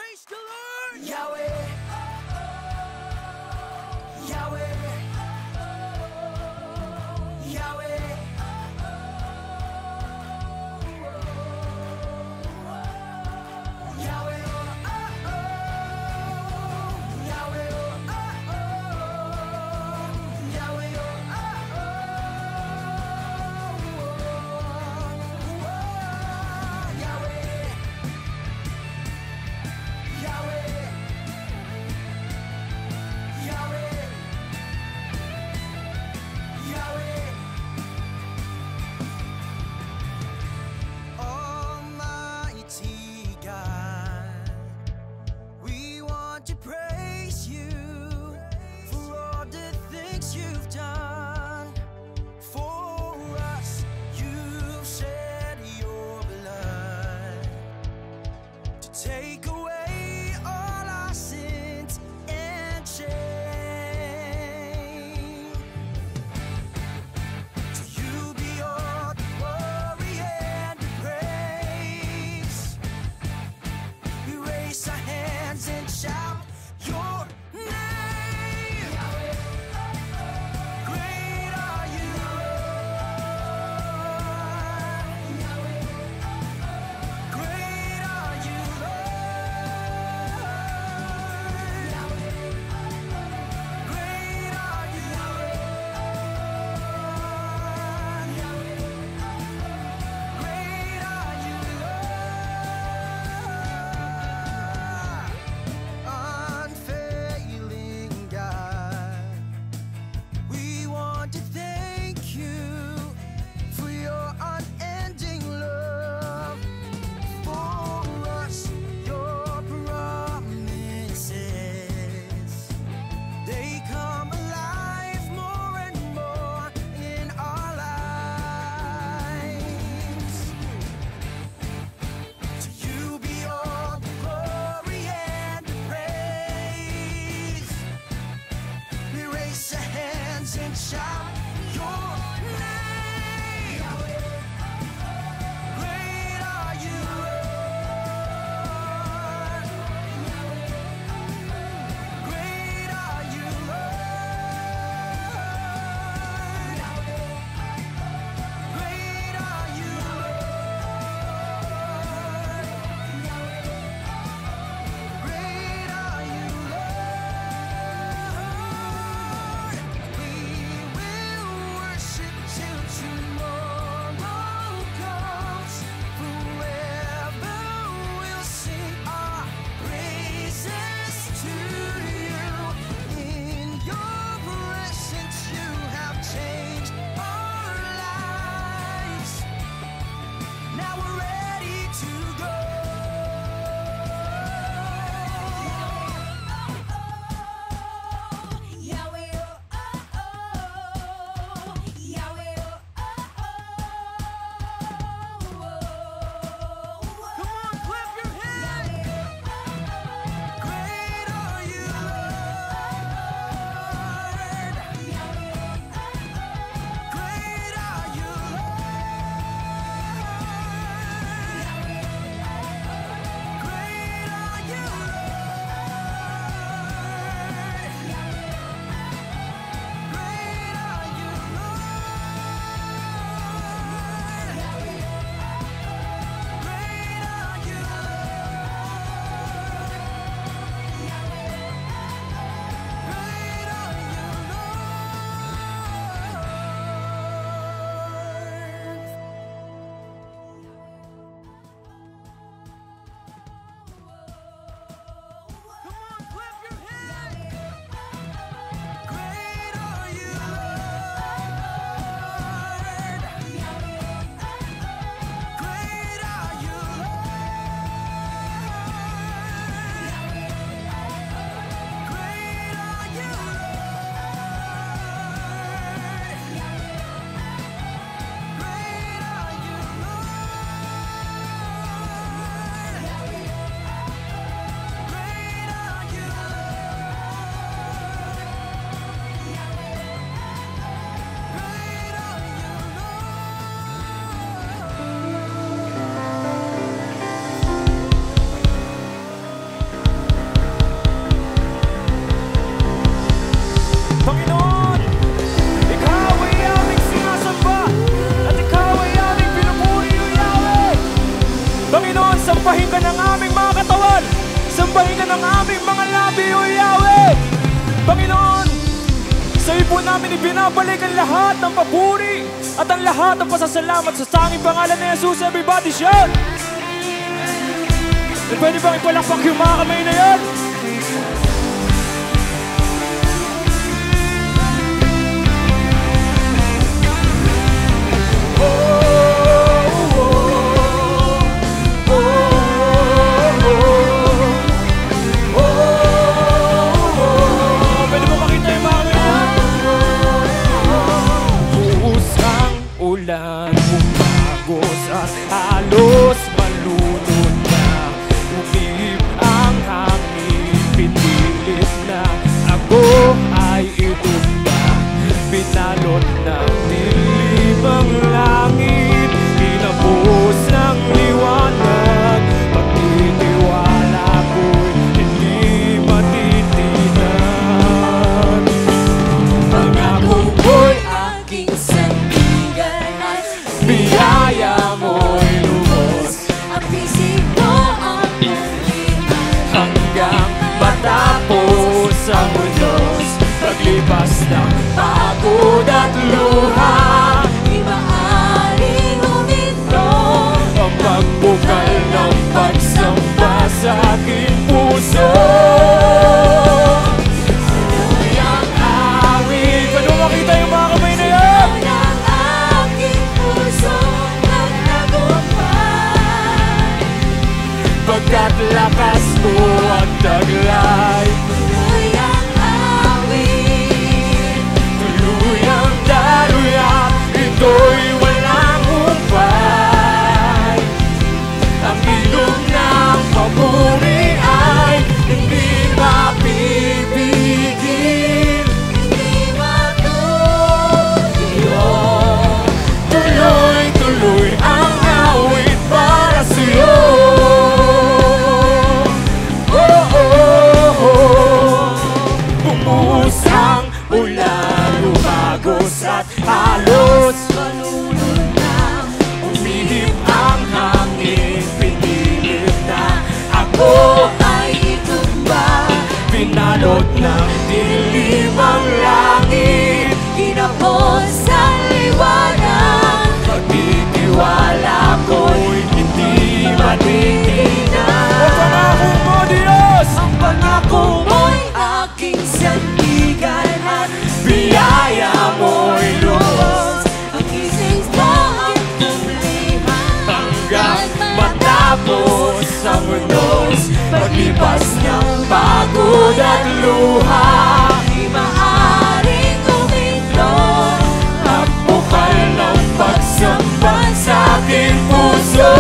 Praise the Lord! Yahweh, Yahweh, Yahweh, Yahweh, take away all our sins and shame. To you be all the glory and the praise. We raise our hands and shout your name. Great are you, Lord. Great are you, Lord. Panginoon, sampahin ka ng aming mga katawan. Sampahin ka ng aming mga labi, O Yahweh. Panginoon, sa iyo po namin ibinabalik ang lahat ng papuri at ang lahat ng pasasalamat sa tanging pangalan ni Jesus. Everybody shout! At pwede bang ipalakpak yung mga kamay na yan? Pwede mo makita yung mga kamay? Buhos ang ulan, bumagos at halos malunod na. Umihip ang hangin, pinilit na ako ay itumba. Pinalot ng dilim ang langit, pinabos ng liwanag. Pagtitiwala ko'y hindi matitinan. Pangako ko'y Aking sandigan at biyaya mo'y lubos ang pisig mo ang naliman. hanggang matapos ang mundos. Paglipas ng pagod at luha, Di maaaring huminto ang pagbukal ng pagsamba sa aking puso. Ang awit. Pwede mo makita yung mga kamay na yan? ng aking puso magtagumpay. Pagkat lakas mo at taglay, Tuloy ang awit, tuloy ang daluya, ito'y walang humpay. Ang ilog ng papuri ay hindi mapipigil. hindi matutuyo. Tuloy-tuloy ang awit para sa'yo. Oh, oh, oh. Bumuhos ang ulan, lumagos at halos Malulod na umihip ang hangin, pinilit na ako ay itumba. pinalot ng dilim ang langit. Kinapos ang liwanag. Pagtitiwala ko'y hindi matitinan. Ang pangako mo, Diyos! Ang pangako mo'y aking sandigan at Biyaya mo'y lubos ang isip mo ang tumlihan. hanggang matapos ang mundos. Paglipas ng pagod at luha, Di maaaring huminto ang bukal ng pagsamba sa aking puso.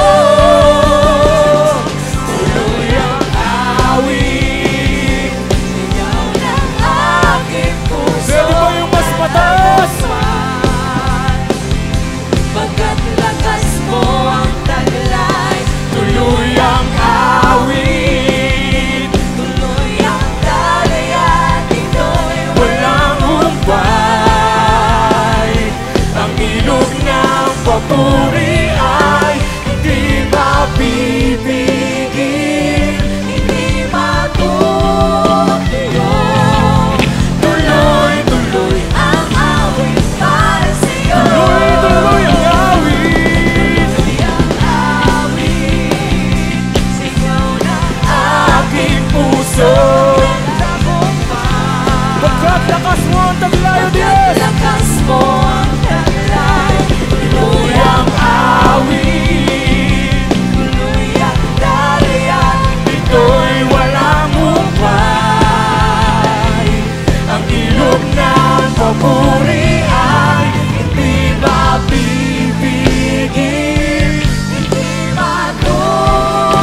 Tuloy ang awit, Ikaw ng aking puso. pwede ba yung mas mataas? Pagkat lakas mo ang taglay. Tuloy ang awit, Tuloy ang dalayan. Ito'y walang humpay. Ang ilog ng papuri ay hindi mapipigil. hindi matutuyo. Tuloy-tuloy, Ang awit para sa'yo. tuloy-tuloy ang awit. Ang awit sa ikaw ng Aking puso, tagumpay. pagkat lakas mo ang taglay, O Diyos. Lakas mo ang taglay. Tuloy ang awit, Tuloy ang dalayan. ito'y walang humpay. Ang ilog ng papuri ay hindi mapipigil. Hindi matutuyo.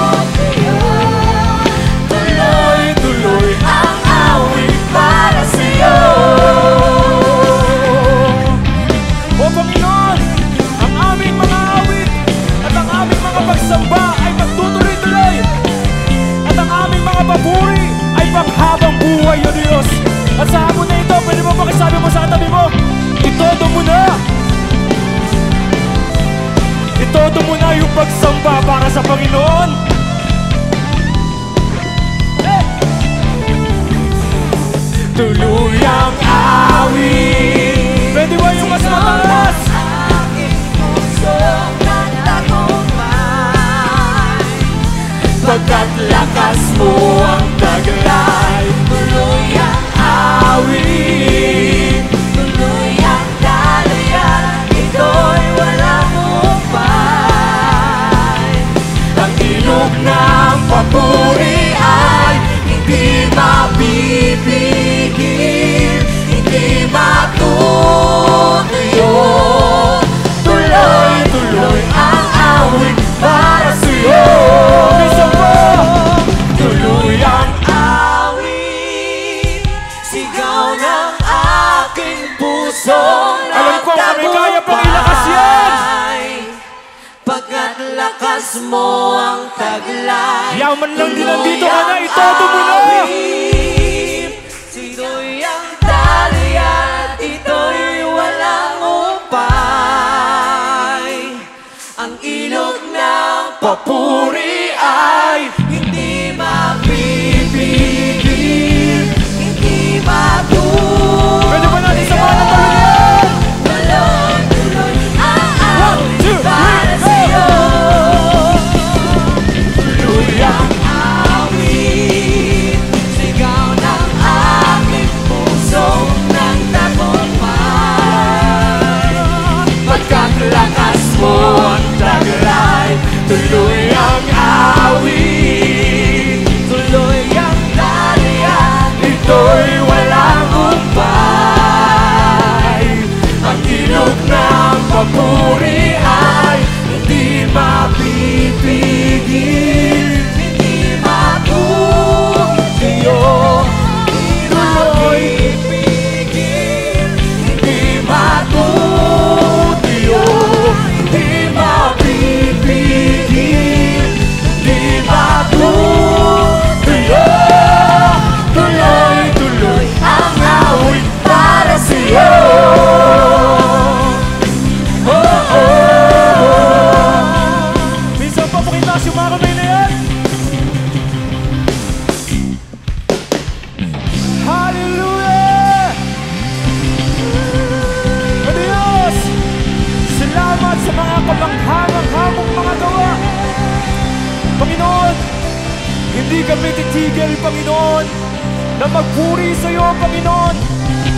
Tuloy-tuloy ang awit para sa'yo. O Panginoon, ang aming mga awit at ang aming mga pagsamba ay magtutuloy-tuloy. At ang aming mga papuri ay panghabang buhay, O Diyos. At sa hapon na ito, pwede mo pakisabi mo sa katabi mo, itodo mo na! Itodo mo na yung pagsamba para sa Panginoon. Tuloy ang awit. Pwede ba yung mas mataas? Aking pusong nagtagumpay. Pagkat lakas mo ang taglay. Tuloy ang Awit. tuloy ang dalayan. Ito'y walang upay. Ang ilog ng papuri ay hindi mapipigil, hindi matutuyo. Tuloy-tuloy ang awit para sa'yo. Isa pa! Tuloy ang Awit, sigaw ng aking pusong Alam ko, kami kaya pang ilakas yan. Pagkat lakas mo ang taglay. Yaman lang din nandito ka na, itodo mo na. Ito'y ang dalayan, ito'y walang upay. Ang ilog ng Papuri ay hindi mapipigil, hindi matutuloy. pwede ba natin samahan ang tuloy yan? Tuloy-tuloy ang awit 1, 2, 3, para sa'yo. Tuloy ang Awit, sigaw ng aking pusong nagtagumpay. pagkat lakas mo ang taglay. Tuloy ang awit. Tuloy ang dalayan. Ito'y walang umpay. Ang ilog ng papuri ay hindi mapipigil, Hindi matutuyo, hindi mapipigil, hindi matutuyo, hindi mapipigil, hindi matutuyo. Tuloy-tuloy ang awit para sa'yo. Minsan pa pakitaas yung mga kamay na yan. Hallelujah! O Diyos, salamat sa mga kamanghamang mga gawa. Panginoon, hindi kami titigil, Panginoon, na magpuri sa iyo, Panginoon.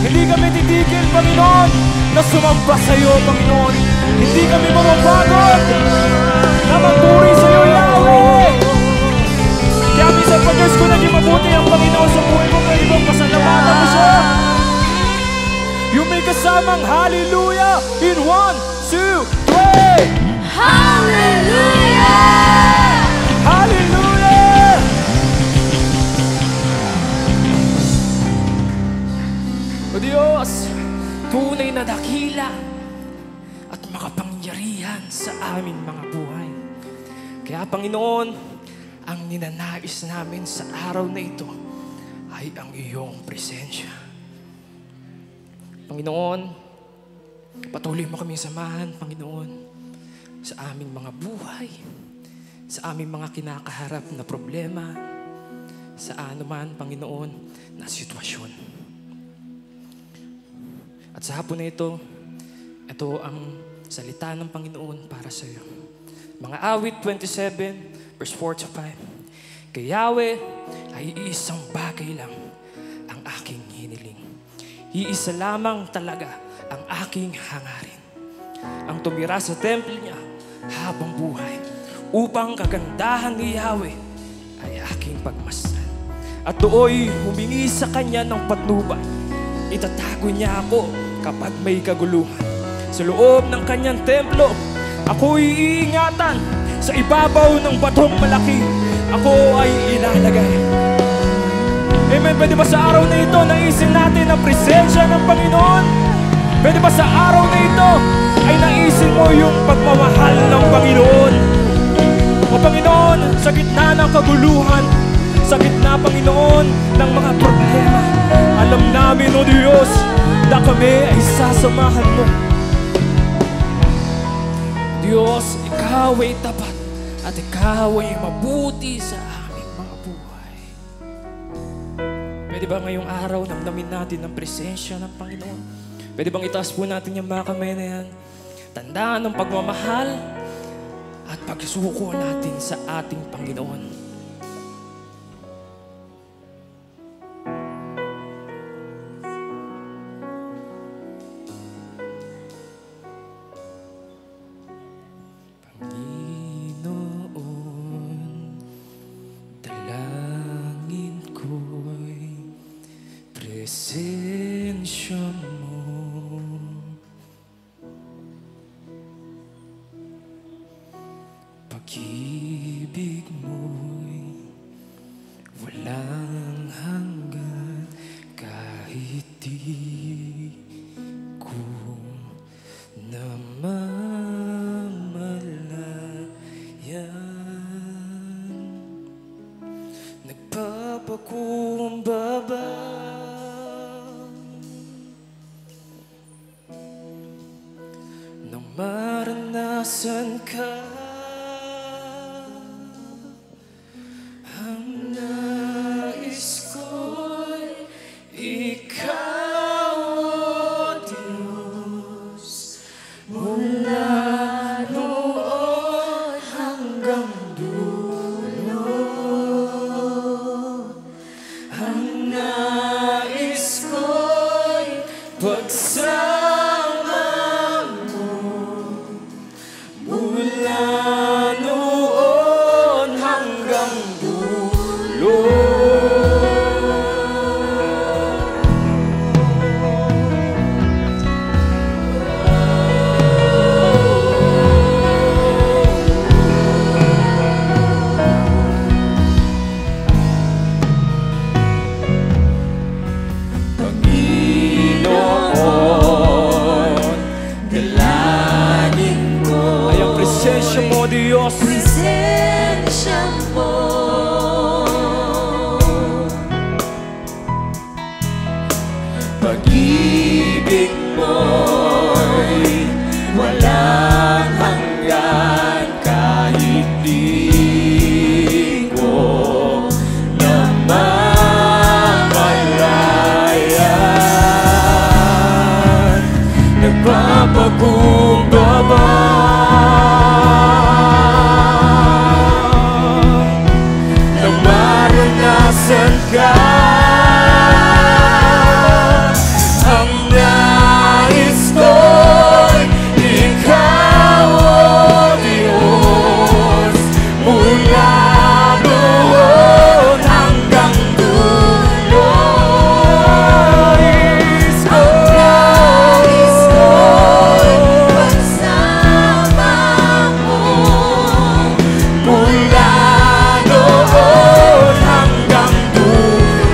Hindi kami titigil, Panginoon, na sumamba sa iyo, Panginoon. Hindi kami mapapagod na magpuri sa iyo, Yahweh. Kaya minsan pa, Diyos ko, naging mabuti ang Panginoon sa buhay mo. Pwede bang pasalamatan mo siya? Yung may kasamang hallelujah in 1, 2, 3. Hallelujah! Hallelujah! O Diyos, tunay na dakila at makapangyarihan sa aming mga buhay. Kaya Panginoon, ang ninanais namin sa araw na ito ay ang iyong presensya. Panginoon, patuloy mo kaming samahan, Panginoon, sa aming mga buhay, sa aming mga kinakaharap na problema, sa anuman, Panginoon, na sitwasyon. At sa hapon na ito ang salita ng Panginoon para sa iyo. Mga awit 27, verse 4 to 5. Kay Yahweh ay isang bagay lang ang aking hiniling. Iisa lamang talaga ang aking hangarin. Ang tumira sa temple niya habang buhay, upang kagandahan ni Yahweh ay aking pagmasdan. At dooy humingi sa kanya ng patnubay. Itatago niya ako kapag may kaguluhan. Sa loob ng kanyang templo, ako'y iingatan. Sa ibabaw ng batong malaki, ako ay ilalagay. Amen. Pwede ba sa araw na ito naisin natin ang presensya ng Panginoon? Pwede ba sa araw na ito ay naisin mo yung pagmamahal ng Panginoon? O Panginoon, sa gitna ng kaguluhan, sa gitna, Panginoon, ng mga problema, alam namin, O Diyos, na kami ay sasamahan mo. Diyos, Ikaw ay tapat at Ikaw ay mabuti sa aming mga buhay. Pwede ba ngayong araw namnamin natin ang presensya ng Panginoon? Pwede bang itaas po natin yung mga kamay na yan? Tandaan ng pagmamahal at pagsuko natin sa ating Panginoon. Presensya mo, pag-ibig mo'y walang hanggan, kahit di ko namamalayan. Nagpapakumbaba nang maranasan ka. Ang nais ko'y Ikaw, O Diyos, mula noon hanggang dulo. Ang nais ko'y pagsama mula noon hanggang dulo. Panginoon, dalangin ko ay ang presensya mo, Diyos. Presensya mo, Pag-ibig mo'y walang hanggan, kahit di ko namamalayan. Nagpapakumbaba nang maranasan ka. Ang nais ko'y Ikaw, O Diyos, mula noon hanggang dulo. Nais ko'y pagsama mo, mula noon hanggang dulo.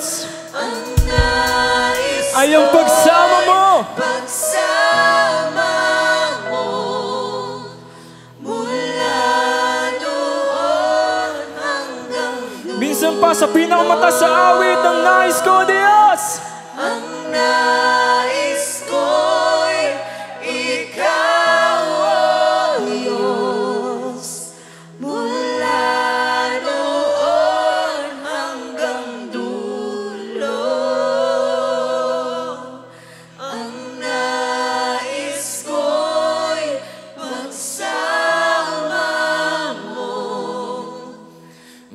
Diyos ang nais ay ang pagsama mo. pagsama mo mula noon hanggang dulo. Minsan pa sa pinakamataas sa awit, ang nais ko, Diyos. Ang nais ko'y ikaw, O Diyos, mula noon hanggang dulo. Ang nais ko'y pagsama mo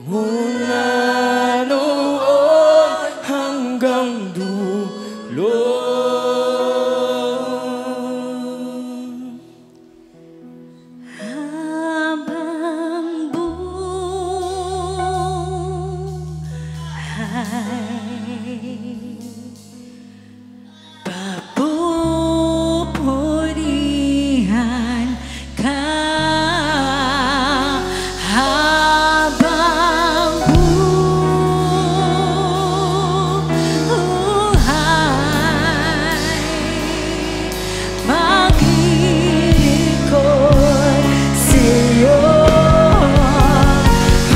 Mula noon hanggang dulo. habang buhay. Papupurihan ka habang buhay. Maglilingkod sa'yo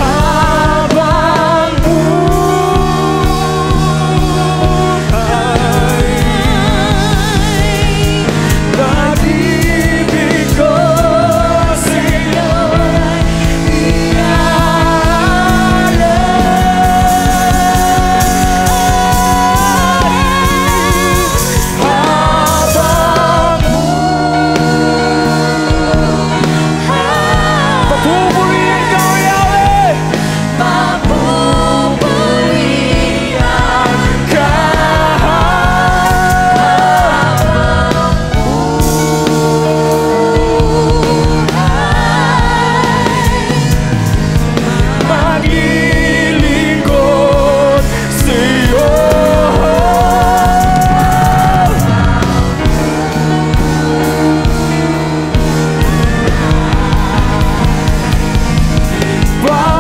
Habang buhay, pag-ibig ko sa'yo papupurihin ka, Yahweh. papupurihan Ka maglilingkod sa'yo.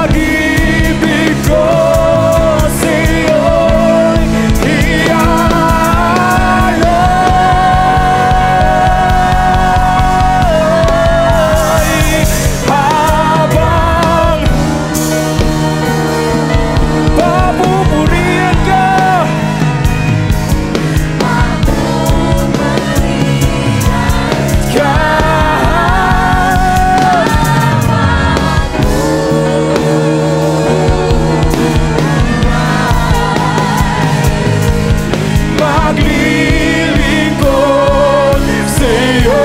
Pag-ibig ko sa'yo'y iaalay. Habang papupurihan ka, maglilingkod sa'yo.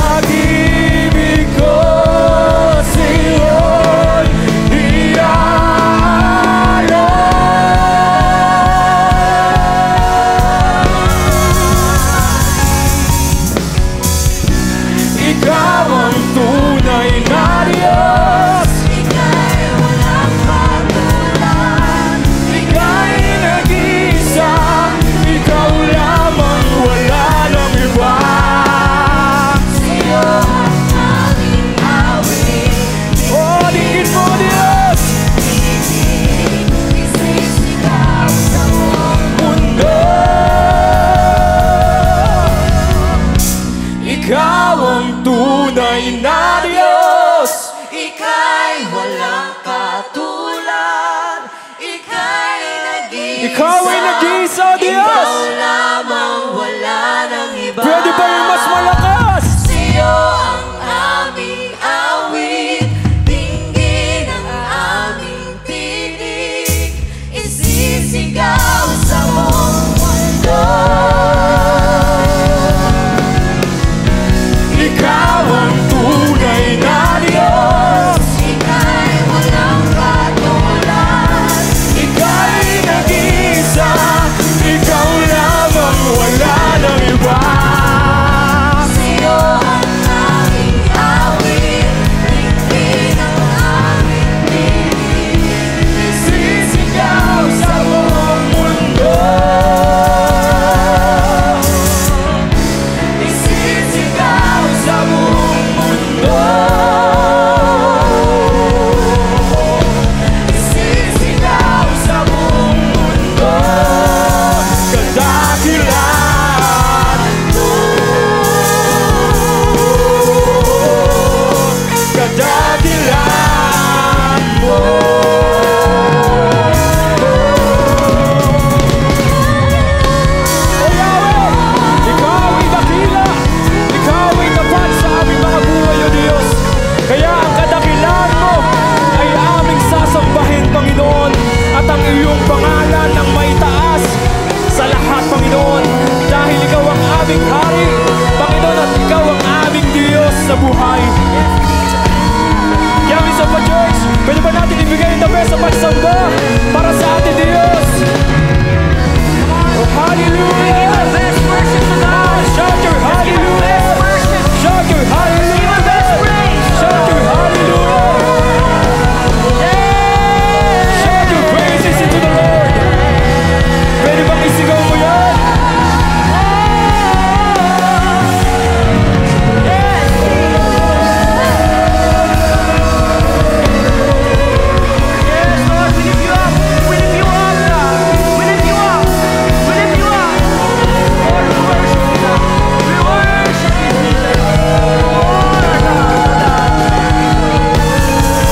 Pag-ibig ko sa'yo'y iaalay. Ikaw ang tunay na Diyos. Ika'y walang pagkulang. Ika'y nag-iisa. Ikaw lamang, wala nang iba. Sa'yo ang aming awit. O, digin mo, Diyos. Isisigaw sa buong Mundo, ikaw ang tunay na Diyos. Ika'y walang katulad. Ika'y nag-iisa. Ikaw ay nag-iisa, Diyos. Ikaw lamang, wala nang iba. Pwede ba yung mas malakas? Sa'yo ang aming awit. Dinggin ang aming tinig. Isisigaw sa buong mundo. Ikaw ang tunay na Diyos. Ika'y walang katulad. Ika'y nag-iisa. Ikaw lamang, wala nang iba. pagsamba para sa ating Diyos. Oh, hallelujah! Best worship to God. Shout your hallelujah! Best worship. Shout your hallelujah! Best praise. Shout your hallelujah! Shout your praises into the Lord! Pwede bang isigaw mo yan? Yes, Lord, we lift you up. We lift you up, God. We lift you up. We lift you up. Lord, we worship you, God. We worship you, Jesus. Oh, God.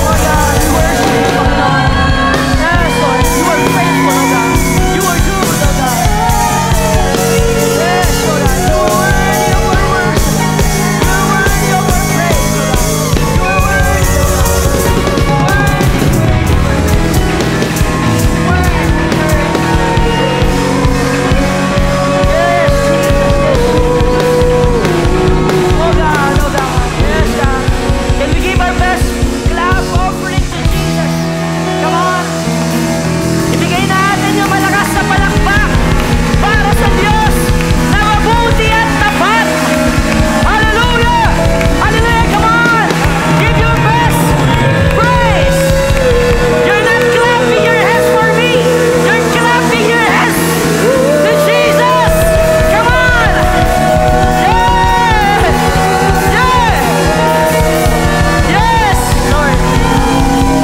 Oh, God, we worship you, oh, God. Yes, Lord, you are faithful, oh, God. You are good, oh, God. Yes, oh, God, you are worthy of our worship. You are worthy of our praise, oh, God. You are worthy, oh, God. Oh God, yes God. Can we give our best clap offering to Jesus? Come on. Ibigay natin yung malakas na palakpak para sa Diyos na mabuti at tapat. Hallelujah! Hallelujah! Come on! Give your best praise! You're not clapping your hands for me. You're clapping your hands to Jesus. Come on! Yes! Yes! Yes, Lord.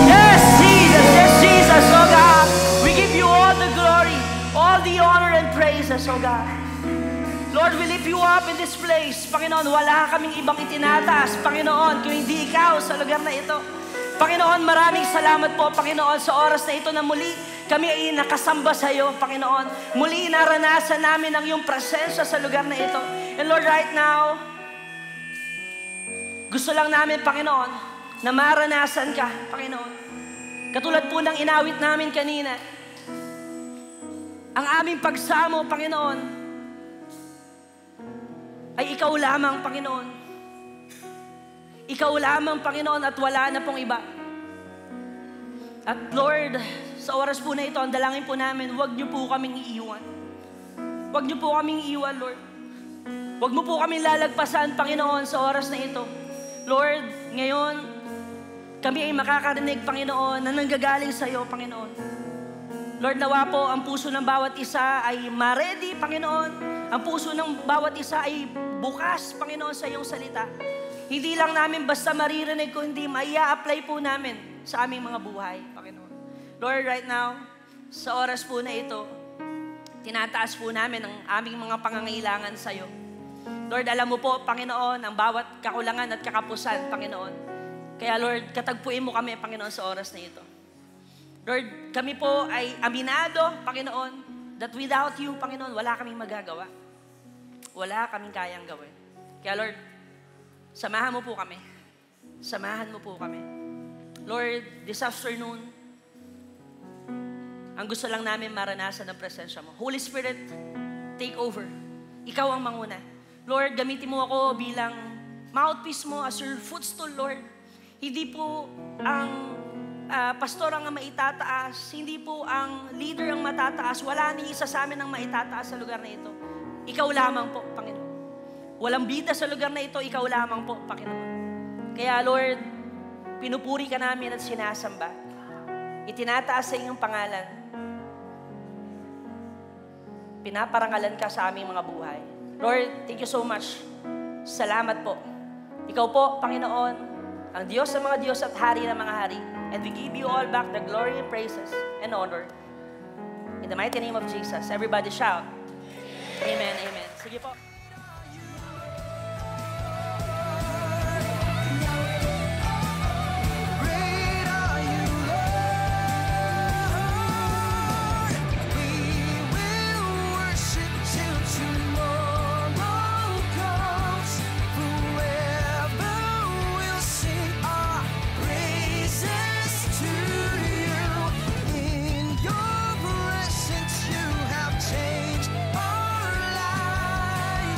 Yes, Jesus. Yes, Jesus. Oh God, we give you all the glory, all the honor and praises, oh God. Lord, we lift you up in this place. Panginoon, wala kaming ibang itinataas, Panginoon, kung hindi ikaw sa lugar na ito. Panginoon, maraming salamat po, Panginoon, sa oras na ito na muli kami ay nakasamba sa iyo, Panginoon. Muli naranasan namin ang iyong presensya sa lugar na ito. And Lord, right now, gusto lang namin, Panginoon, na maranasan ka, Panginoon. Katulad po ng inawit namin kanina, ang aming pagsamo, Panginoon, ay ikaw lamang, Panginoon. Ikaw lamang, Panginoon, at wala na pong iba. At Lord, sa oras po na ito, ang dalangin po namin, huwag niyo po kaming iiwan. Huwag niyo po kaming iiwan, Lord. Huwag mo po kaming lalagpasan, Panginoon, sa oras na ito. Lord, ngayon, kami ay makakarinig, Panginoon, na nanggagaling sa iyo, Panginoon. Lord, nawa po ang puso ng bawat isa ay ma-ready, Panginoon. Ang puso ng bawat isa ay bukas, Panginoon, sa iyong salita. Hindi lang namin basta maririnig, kundi mai-apply po namin sa aming mga buhay, Panginoon. Lord, right now, sa oras po na ito, tinataas po namin ang aming mga pangangailangan sa iyo. Lord, alam mo po, Panginoon, ang bawat kakulangan at kakapusan, Panginoon. Kaya Lord, katagpuin mo kami, Panginoon, sa oras na ito. Lord, kami po ay aminado, Panginoon, that without you, Panginoon, wala kaming magagawa. Wala kaming kayang gawin. Kaya Lord, samahan mo po kami. Samahan mo po kami. Lord, this afternoon, ang gusto lang namin maranasan ng presensya mo. Holy Spirit, take over. Ikaw ang manguna. Lord, gamitin mo ako bilang mouthpiece mo as your footstool, Lord. Hindi po ang pastor ang maitataas, hindi po ang leader ang matataas. Wala ni isa sa amin ang maitataas sa lugar na ito. Ikaw lamang po, Panginoon. Walang bida sa lugar na ito, ikaw lamang po, Panginoon. Kaya Lord, pinupuri ka namin at sinasamba. Itinataas sa iyong pangalan. Pinaparangalan ka sa aming mga buhay. Lord, thank you so much. Salamat po. Ikaw po, Panginoon, ang Diyos ng mga Diyos at Hari ng mga Hari. And we give you all back the glory and praises and honor. In the mighty name of Jesus. Everybody shout. Amen, amen. Sige po. Great are you, Lord. We will worship till tomorrow comes. Forever we'll sing our praises to you. In your presence you have changed our lives.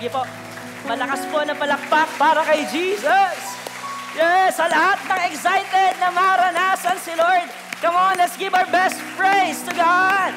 Sige po. Malakas po na palakpak para kay Jesus. Yes, sa lahat ng excited na maranasan si Lord. Come on, let's give our best praise to God.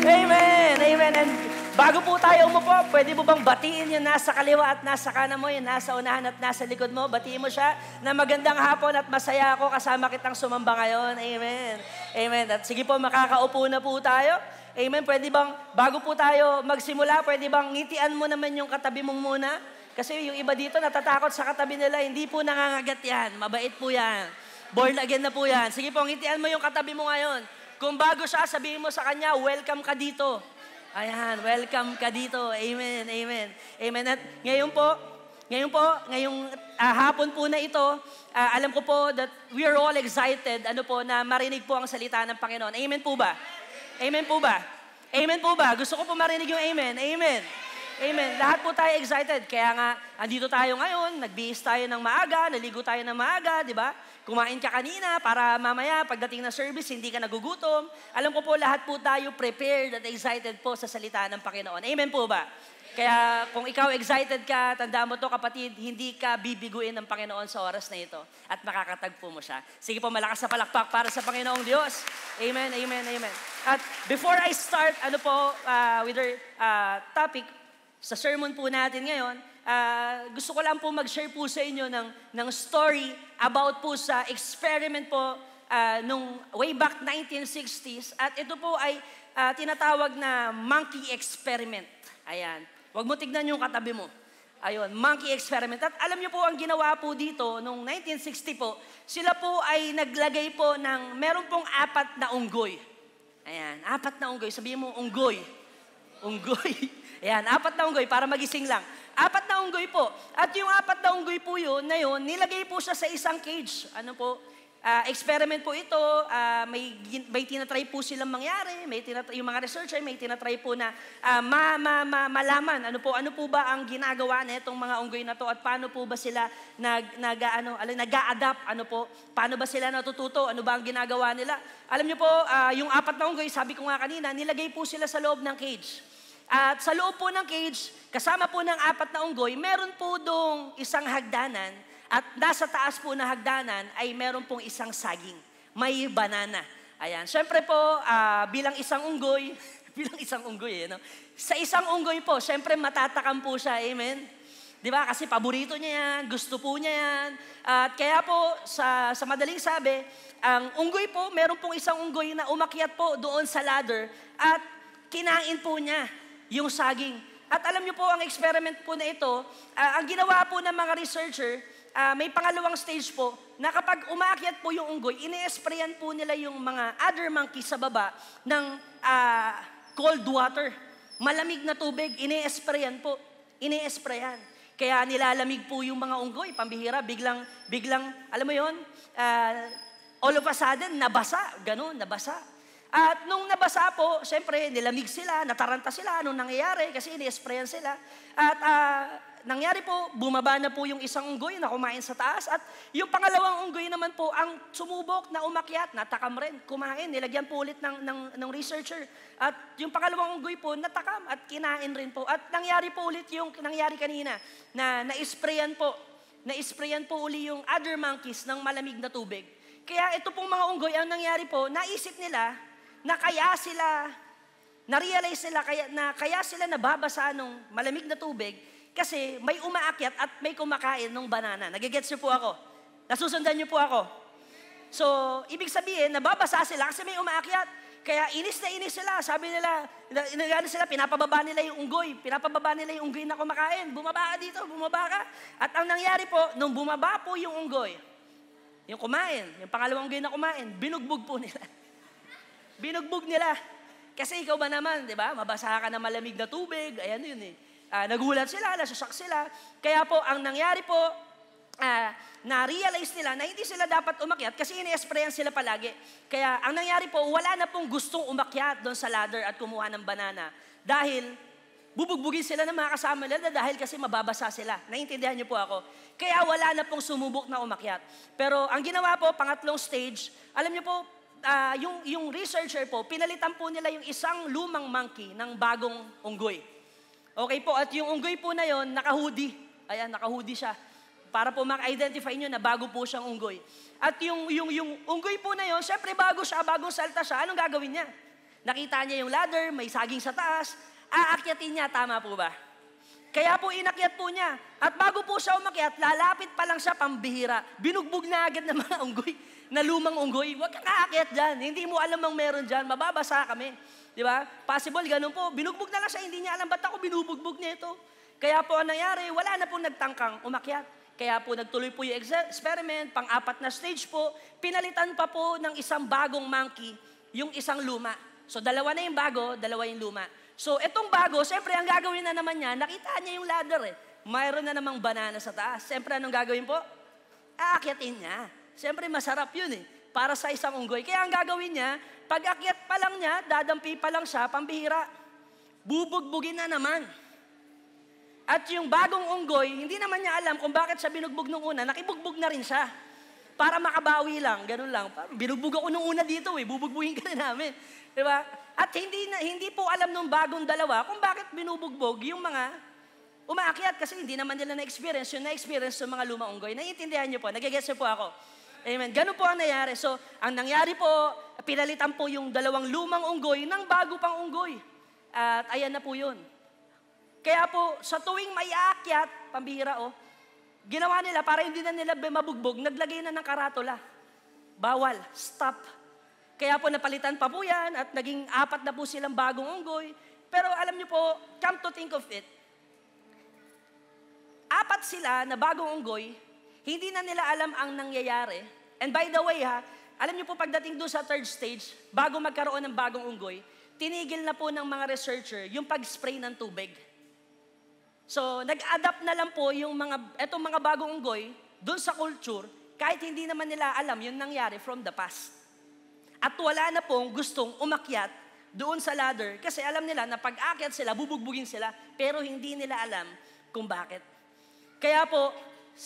Amen. Amen. And bago po tayo umupo, pwede mo bang batiin yung nasa kaliwa at nasa kanan mo, yung nasa unahan at nasa likod mo? Batiin mo siya na magandang hapon at masaya ako kasama kitang sumamba ngayon. Amen. Amen. At sige po, makakaupo na po tayo. Amen. Pwede bang, bago po tayo magsimula, pwede bang ngitian mo naman yung katabi mong muna? Kasi yung iba dito natatakot sa katabi nila, hindi po nangangagat yan. Mabait po yan. Born again na po yan. Sige po, ngitian mo yung katabi mo ngayon. Kung bago siya, sabihin mo sa kanya, welcome ka dito. Ayan, welcome ka dito. Amen, amen. Amen. At ngayong hapon po na ito, alam ko po that we are all excited, na marinig po ang salita ng Panginoon. Amen po ba? Amen po ba? Amen po ba? Gusto ko po marinig yung amen. Amen. Amen. Lahat po tayo excited. Kaya nga, andito tayo ngayon, nagbihis tayo ng maaga, naligo tayo ng maaga, di ba? Kumain ka kanina para mamaya, pagdating na service, hindi ka nagugutom. Alam ko po, lahat po tayo prepared at excited po sa salita ng Panginoon. Amen po ba? Kaya kung ikaw excited ka, tandaan mo to kapatid, hindi ka bibiguin ng Panginoon sa oras na ito at makakatagpo mo siya. Sige po, malakas na palakpak para sa Panginoong Diyos. Amen, amen, amen. At before I start, with our topic, sa sermon po natin ngayon, gusto ko lang po mag-share po sa inyo ng story about po sa experiment po nung way back 1960s. At ito po ay tinatawag na monkey experiment. Ayan. Huwag mo tignan yung katabi mo. Ayun, monkey experiment. At alam niyo po ang ginawa po dito, nung 1960 po, sila po ay naglagay po ng, meron pong 4 na unggoy. Ayan, 4 na unggoy. Sabihin mo, unggoy. Unggoy. Ayan, 4 na unggoy para magising lang. 4 na unggoy po. At yung 4 na unggoy po yun, nilagay po siya sa isang cage. Experiment po ito, may tinatry po silang mangyari, yung mga researcher, may tinatry po na malaman, ano po ba ang ginagawa na itong mga unggoy na to at paano po ba sila nag-a-adapt, paano ba sila natututo, ano ba ang ginagawa nila. Alam niyo po, yung 4 na unggoy, sabi ko nga kanina, nilagay po sila sa loob ng cage. At sa loob po ng cage, kasama po ng 4 na unggoy, meron po dong isang hagdanan. At nasa taas po na hagdanan ay meron pong isang saging. May banana. Ayan. Siyempre po, bilang isang unggoy, sa isang unggoy po, siyempre matatakam po siya. Amen? Di ba? Kasi paborito niya yan, gusto po niya yan. At kaya po, sa madaling sabi, ang unggoy po, meron pong isang unggoy na umakyat po doon sa ladder at kinain po niya yung saging. At alam niyo po, ang experiment po na ito, ang ginawa po ng mga researcher, may pangalawang stage po, na kapag umaakyat po yung unggoy, ini-sprayan po nila yung mga other monkeys sa baba ng cold water. Malamig na tubig, ini-sprayan po. Ini-sprayan. Kaya nilalamig po yung mga unggoy, pambihira, biglang, alam mo yon, all of a sudden, nabasa, ganun, nabasa. At nung nabasa po, siyempre, nilamig sila, nataranta sila, anong nangyayari, kasi ini-sprayan sila. At nangyari po, bumaba na po yung isang unggoy na kumain sa taas at yung pangalawang unggoy naman po ang sumubok na umakyat, natakam rin, kumain, nilagyan po ulit ng researcher. At yung pangalawang unggoy po, natakam at kinain rin po. At nangyari po ulit yung nangyari kanina, na na-sprayan po uli yung other monkeys ng malamig na tubig. Kaya ito pong mga unggoy, ang nangyari po, naisip nila na na-realize nila kaya sila nababasa ng malamig na tubig kasi may umaakyat at may kumakain ng banana. Nagigets niyo po ako? Nasusundan niyo po ako? So, ibig sabihin, nababasa sila kasi may umaakyat. Kaya inis na inis sila. Sabi nila, pinapababa nila yung unggoy na kumakain. Bumaba ka dito, bumaba ka. At ang nangyari po, nung bumaba po yung unggoy, yung kumain, yung pangalawang unggoy na kumain, binugbog po nila. Binugbog nila. Kasi ikaw ba naman, di ba? Mabasa ka na malamig na tubig. Ayan yun eh. Nagulat sila, nasusyak sila. Kaya po, ang nangyari po, na-realize nila na hindi sila dapat umakyat kasi ini-sprayan sila palagi. Kaya ang nangyari po, wala na pong gustong umakyat doon sa ladder at kumuha ng banana. Dahil bubugbugin sila ng mga kasama nila dahil kasi mababasa sila. Naiintindihan niyo po ako. Kaya wala na pong sumubok na umakyat. Pero ang ginawa po, pangatlong stage, alam niyo po, yung researcher po, pinalitan po nila yung isang lumang monkey ng bagong unggoy. Okay po, at yung unggoy po na yon, naka-hoodie. Ayan, naka-hoodie siya. Para po mak-identify nyo na bago po siyang unggoy. At yung unggoy po na yon, syempre bago siya, bagong salta siya, anong gagawin niya? Nakita niya yung ladder, may saging sa taas, aakyatin niya, tama po ba? Kaya po inakyat po niya. At bago po siya umakyat, lalapit pa lang siya pambihira. Binugbog na agad ng mga unggoy, na lumang unggoy. Huwag kang aakyat dyan. Hindi mo alam ang meron dyan. Mababasa kami. Di ba? Possible, ganun po. Binugbog na lang siya. Hindi niya alam ba't ako binubugbog nito. Kaya po ang nangyari, wala na pong nagtangkang umakyat. Kaya po nagtuloy po yung experiment, pang-apat na stage po, pinalitan pa po ng isang bagong monkey, yung isang luma. So dalawa na yung bago, dalawa yung luma. So itong bago, siyempre ang gagawin na naman niya, nakita niya yung ladder eh. Mayroon na namang banana sa taas. Siyempre anong gagawin po? Aakyatin niya. Siyempre masarap yun eh, para sa isang unggoy. Kaya ang gagawin niya, pag akyat pa lang niya, dadampi pa lang siya, pambihira. Bubugbugin na naman. At yung bagong unggoy, hindi naman niya alam kung bakit siya binugbog nung una, nakibugbog na rin siya. Para makabawi lang, ganun lang. Binugbog ako nung una dito eh, bubugbugin ka na namin. Diba? At hindi po alam nung bagong dalawa kung bakit binubugbog yung mga umaakyat kasi hindi naman nila na-experience yung na-experience ng mga lumang unggoy. Naiintindihan niyo po, nagigets niyo po ako. Amen. Ganun po ang nangyari. So, ang nangyari po, pinalitan po yung dalawang lumang unggoy ng bago pang unggoy. At ayan na po yun. Kaya po, sa tuwing may aakyat, pambihira ginawa nila para hindi na nila mabugbog, naglagay na ng karatula. Bawal, stop. Kaya po napalitan pa po yan at naging 4 na po silang bagong unggoy. Pero alam niyo po, come to think of it, 4 sila na bagong unggoy, hindi na nila alam ang nangyayari. And by the way alam niyo po pagdating doon sa 3rd stage, bago magkaroon ng bagong unggoy, tinigil na po ng mga researcher yung pag-spray ng tubig. So, nag-adapt na lang po etong mga bagong unggoy doon sa culture, kahit hindi naman nila alam yung nangyari from the past. At wala na pong gustong umakyat doon sa ladder kasi alam nila na pag-akyat sila, bubugbugin sila, pero hindi nila alam kung bakit. Kaya po,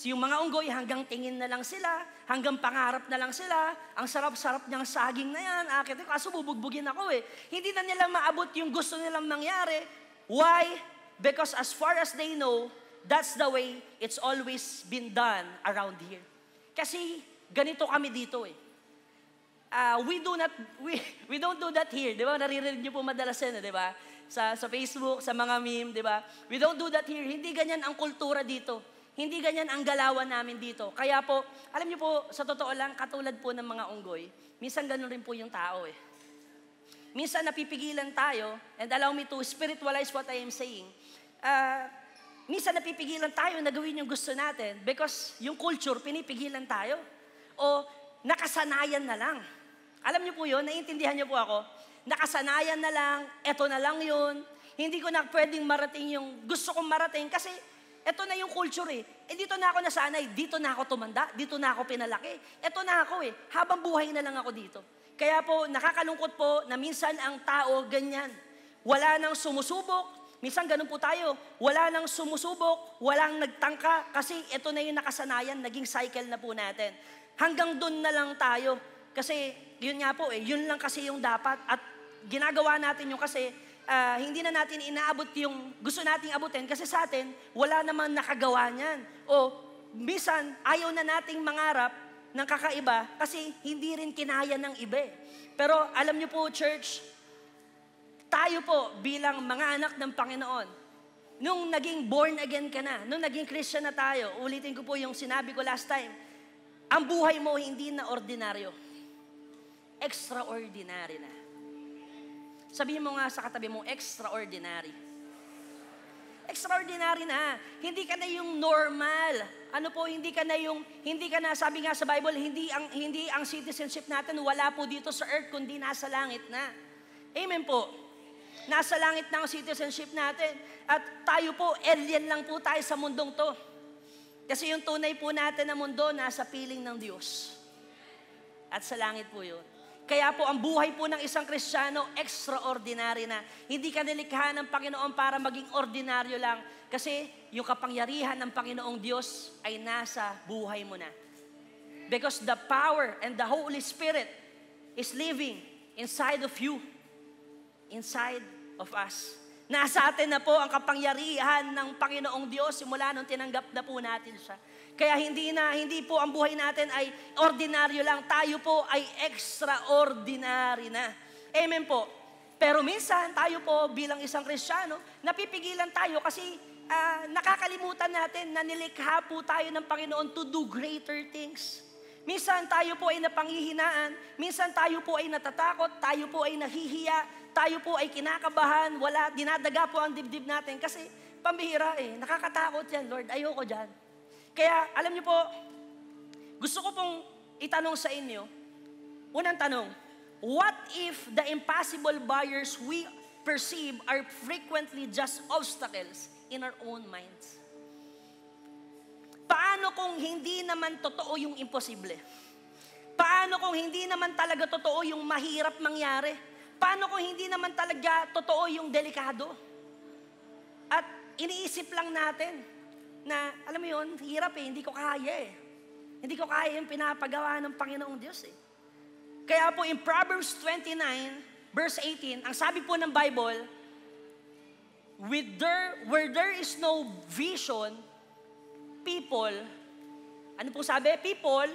yung mga unggoy hanggang tingin na lang sila, hanggang pangarap na lang sila, ang sarap-sarap niyang saging na yan, akyat kaso bubugbugin ako eh. Hindi na nila maabot yung gusto nilang mangyari. Why? Because as far as they know, that's the way it's always been done around here. Kasi ganito kami dito eh. We don't do that here, di ba? Naririnig niyo po madalas yan, di ba? Sa Facebook, sa mga meme, di ba? We don't do that here. Hindi ganyan ang kultura dito. Hindi ganyan ang galawan namin dito. Kaya po, alam niyo po, sa totoo lang, katulad po ng mga unggoy, minsan ganun rin po yung tao eh. Minsan napipigilan tayo, and allow me to spiritualize what I am saying. Minsan napipigilan tayo na gawin yung gusto natin because yung culture, pinipigilan tayo. O nakasanayan na lang. Alam niyo po yun, naiintindihan niyo po ako. Nakasanayan na lang, eto na lang yun. Hindi ko na pwedeng marating yung gusto kong marating kasi eto na yung culture eh. Dito na ako nasanay, dito na ako tumanda, dito na ako pinalaki. Eto na ako eh, habang buhay na lang ako dito. Kaya po, nakakalungkot po na minsan ang tao ganyan. Wala nang sumusubok. Minsan ganun po tayo. Wala nang sumusubok, walang nagtangka. Kasi ito na yung nakasanayan, naging cycle na po natin. Hanggang doon na lang tayo. Kasi yun nga po yun lang kasi yung dapat. At ginagawa natin yung kasi hindi na natin inaabot yung gusto nating abutin. Kasi sa atin, wala naman nakagawa niyan. O minsan, ayaw na nating mangarap ng kakaiba kasi hindi rin kinaya ng iba. Pero alam niyo po, church, tayo po bilang mga anak ng Panginoon, nung naging born again ka na, nung naging Christian na tayo, ulitin ko po yung sinabi ko last time, ang buhay mo hindi na ordinaryo. Extraordinary na. Sabihin mo nga sa katabi mo, extraordinary. Extraordinary na. Hindi ka na yung normal. Hindi ka na, sabi nga sa Bible, hindi ang citizenship natin wala po dito sa earth, kundi nasa langit na. Amen po. Nasa langit na ang citizenship natin. At tayo po, alien lang po tayo sa mundong to. Kasi yung tunay po natin na mundo, nasa piling ng Diyos. At sa langit po yun. Kaya po, ang buhay po ng isang Kristiyano, extraordinary na. Hindi ka nilikha ng Panginoon para maging ordinaryo lang. Kasi yung kapangyarihan ng Panginoong Diyos ay nasa buhay mo na. Because the power and the Holy Spirit is living inside of you. Inside of us. Nasa atin na po ang kapangyarihan ng Panginoong Diyos simula nung tinanggap na po natin siya. Kaya hindi po ang buhay natin ay ordinaryo lang. Tayo po ay extraordinary na. Amen po. Pero minsan tayo po bilang isang Kristiyano, napipigilan tayo kasi nakakalimutan natin na nilikha po tayo ng Panginoon to do greater things. Minsan tayo po ay napanghihinaan, minsan tayo po ay natatakot, tayo po ay nahihiya, tayo po ay kinakabahan, dinadaga po ang dibdib natin kasi pambihira nakakatakot yan, Lord, ayoko dyan. Kaya alam niyo po, gusto ko pong itanong sa inyo, unang tanong, what if the impossible barriers we perceive are frequently just obstacles in our own minds? Paano kung hindi naman totoo yung imposible? Paano kung hindi naman talaga totoo yung mahirap mangyari? Paano kung hindi naman talaga totoo yung delikado? At iniisip lang natin na, alam mo yun, hirap hindi ko kaya Hindi ko kaya yung pinapagawa ng Panginoong Diyos Kaya po in Proverbs 29, verse 18, ang sabi po ng Bible, where there is no vision, people, ano po sabi? People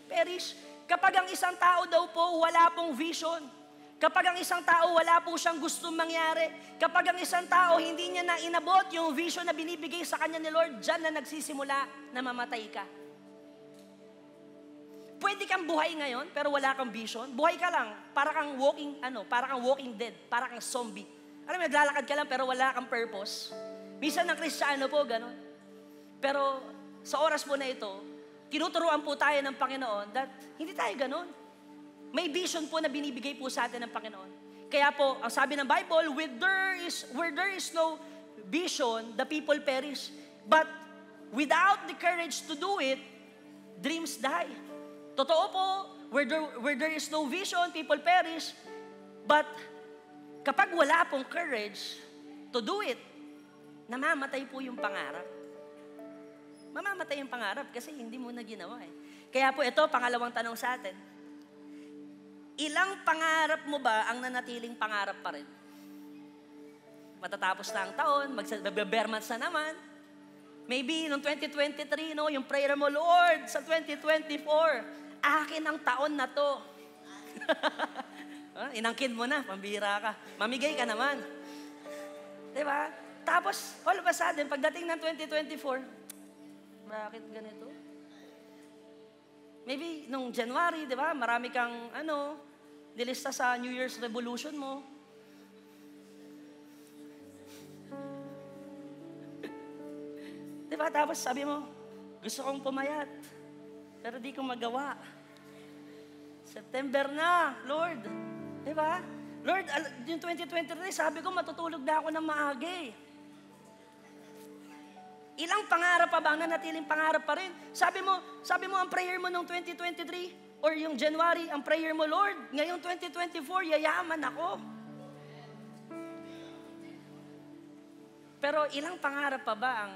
perish. Kapag ang isang tao daw po wala pong vision, kapag ang isang tao wala po siyang gustong mangyari, kapag ang isang tao hindi niya na inabot yung vision na binibigay sa kanya ni Lord, dyan na nagsisimula na mamatay ka. Pwede kang buhay ngayon pero wala kang vision. Buhay ka lang, para kang walking dead, para kang zombie. Alam mo, naglalakad ka lang pero wala kang purpose. Minsan ng Kristiyano po, gano'n. Pero sa oras po na ito, tinuturuan po tayo ng Panginoon that hindi tayo gano'n. May vision po na binibigay po sa atin ng Panginoon. Kaya po, ang sabi ng Bible, where there is no vision, the people perish. But without the courage to do it, dreams die. Totoo po, where there is no vision, people perish. But kapag wala pong courage to do it, namamatay po yung pangarap. Mamamatay yung pangarap kasi hindi mo na ginawa Kaya po ito, pangalawang tanong sa atin. Ilang pangarap mo ba ang nanatiling pangarap pa rin? Matatapos na ang taon, magbe-bermans na naman. Maybe noong 2023, yung prayer mo, Lord, sa 2024, akin ang taon na to. Inangkin mo na, pambira ka. Mamigay ka naman. Diba? Tapos, all of a sudden, pagdating ng 2024, bakit ganito? Maybe nung January, di ba, marami kang nilista sa New Year's resolution mo. Di ba, tapos sabi mo, gusto kong pumayat, pero di ko magawa. September na, Lord. Di ba? Lord, yung 2023, sabi ko, matutulog na ako ng maaga Ilang pangarap pa ba ang nanatiling pangarap pa rin? Sabi mo ang prayer mo noong 2023 or yung January, ang prayer mo, Lord, ngayong 2024, yayaman ako. Pero ilang pangarap pa ba ang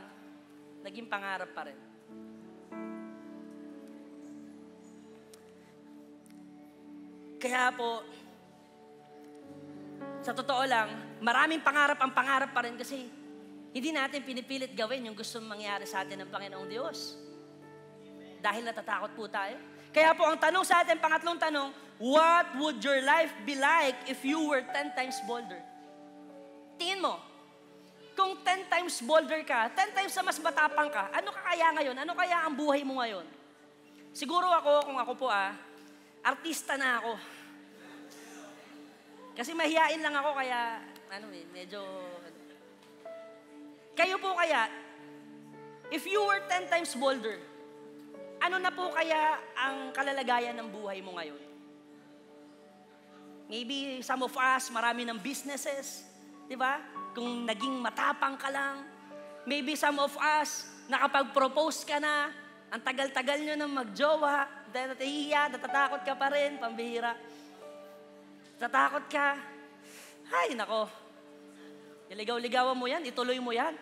naging pangarap pa rin? Kaya po, sa totoo lang, maraming pangarap ang pangarap pa rin kasi hindi natin pinipilit gawin yung gusto mangyari sa atin ng Panginoong Diyos. Dahil natatakot po tayo. Kaya po ang tanong sa atin, pangatlong tanong, what would your life be like if you were 10 times bolder? Tingin mo, kung 10 times bolder ka, 10 times na mas matapang ka, ano ka kaya ngayon? Ano kaya ang buhay mo ngayon? Siguro kung ako po artista na ako. Kasi mahihain lang ako kaya, medyo... Kayo po kaya, if you were 10 times bolder, ano na po kaya ang kalalagayan ng buhay mo ngayon? Maybe some of us, marami ng businesses, di ba? Kung naging matapang ka lang. Maybe some of us, nakapag-propose ka na, ang tagal-tagal nyo nang magjowa, dahil natahiya, natatakot ka pa rin, pambihira. Natatakot ka. Ay, nako. Iligaw-ligawan mo yan, ituloy mo yan.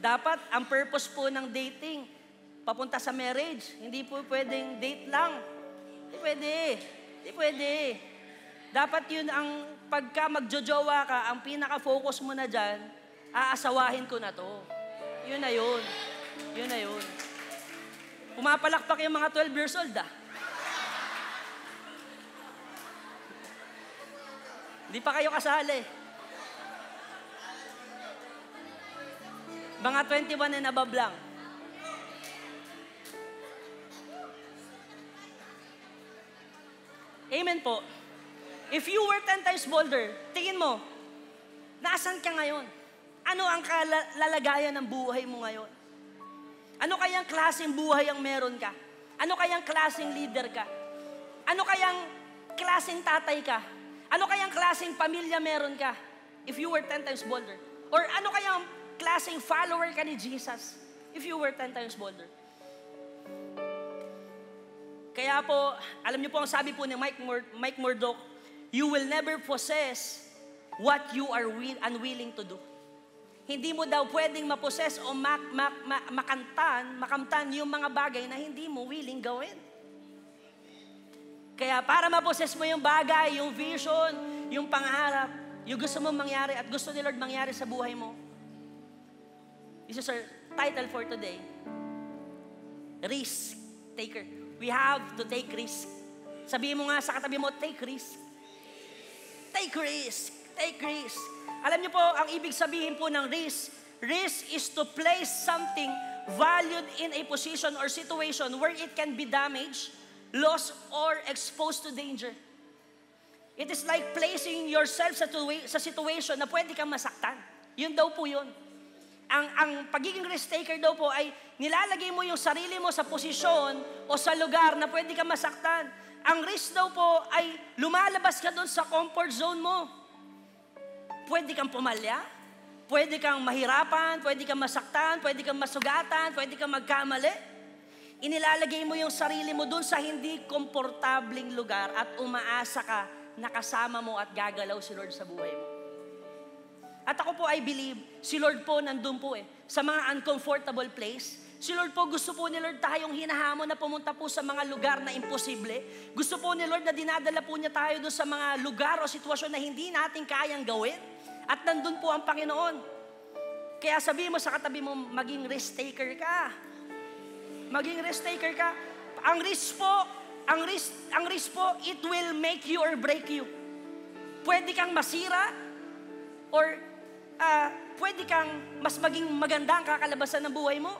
Dapat, ang purpose po ng dating, papunta sa marriage. Hindi po pwedeng date lang. Hindi pwede. Dapat yun ang pagka magjojowa ka, ang pinaka-focus mo na dyan, aasawahin ko na to. Yun na yun. Yun na yun. Pumapalakpak yung mga 12 years old, ah. Hindi pa kayo kasali. Mga 21 and above lang. Amen po. If you were 10 times bolder, tingin mo, nasaan ka ngayon? Ano ang kalalagayan ng buhay mo ngayon? Ano kayang klaseng buhay ang meron ka? Ano kayang klaseng leader ka? Ano kayang klaseng tatay ka? Ano kayang klaseng pamilya meron ka? If you were 10 times bolder. Or ano kayang klaseng follower ka ni Jesus? If you were 10 times bolder. Kaya po, alam niyo po ang sabi po ni Mike Murdock, you will never possess what you are unwilling to do. Hindi mo daw pwedeng mapossess o makamtan yung mga bagay na hindi mo willing gawin. Kaya para mapossess mo yung bagay, yung vision, yung pangarap, yung gusto mong mangyari at gusto ni Lord mangyari sa buhay mo. This is our title for today. Risk taker. We have to take risk. Sabihin mo nga sa katabi mo, take risk. Take risk. Take risk. Alam niyo po, ang ibig sabihin po ng risk, risk is to place something valued in a position or situation where it can be damaged, lost, or exposed to danger. It is like placing yourself sa situation na pwede kang masaktan. Yun daw po yun. Ang pagiging risk taker daw po ay nilalagay mo yung sarili mo sa posisyon o sa lugar na pwede kang masaktan. Ang risk daw po ay lumalabas ka doon sa comfort zone mo. Pwede kang pumalya, pwede kang mahirapan, pwede kang masaktan, pwede kang masugatan, pwede kang magkamali. Inilalagay mo yung sarili mo doon sa hindi komportabling lugar at umaasa ka na kasama mo at gagalaw si Lord sa buhay mo. At ako po, I believe, si Lord po nandun po sa mga uncomfortable place. Si Lord po, gusto po ni Lord tayong hinahamon na pumunta po sa mga lugar na imposible. Gusto po ni Lord na dinadala po niya tayo doon sa mga lugar o sitwasyon na hindi natin kayang gawin. At nandun po ang Panginoon. Kaya sabihin mo sa katabi mo, maging risk taker ka. Maging risk taker ka. Ang risk po, it will make you or break you. Pwede kang masira or pwede kang mas maging maganda ang kakalabasan ng buhay mo.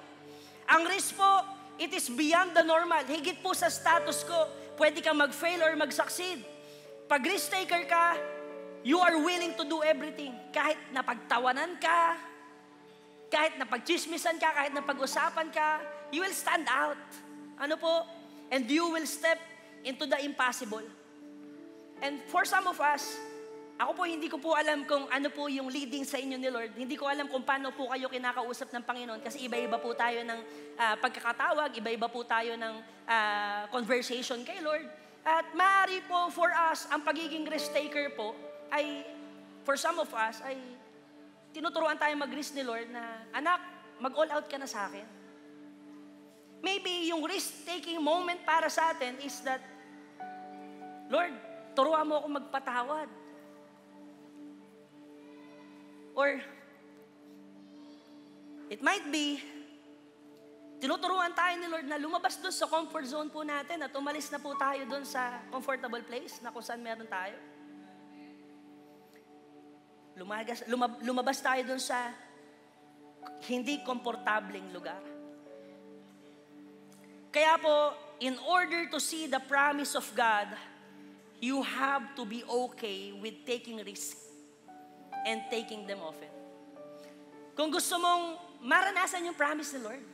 Ang risk po, it is beyond the normal. Higit po sa status ko, pwede kang mag-fail or mag-succeed. Pag risk taker ka, you are willing to do everything. Kahit napagtawanan ka, kahit napagchismisan ka, kahit napag-usapan ka, you will stand out. Ano po? And you will step into the impossible. And for some of us, ako po, hindi ko po alam kung ano po yung leading sa inyo ni Lord. Hindi ko alam kung paano po kayo kinakausap ng Panginoon kasi iba-iba po tayo ng pagkakatawag, iba-iba po tayo ng conversation kay Lord. At maaari po for us, ang pagiging risk taker po ay, for some of us, ay tinuturuan tayo mag-risk ni Lord na, anak, mag-all out ka na sa akin. Maybe yung risk-taking moment para sa atin is that, Lord, turuan mo ako magpatawad. Or, it might be, tinuturuan tayo ni Lord na lumabas doon sa comfort zone po natin at umalis na po tayo doon sa comfortable place na kung saan meron tayo. Lumabas tayo doon sa hindi komportableng lugar. Kaya po, in order to see the promise of God, you have to be okay with taking risks and taking them often. Kung gusto mong maranasan yung promise ni Lord,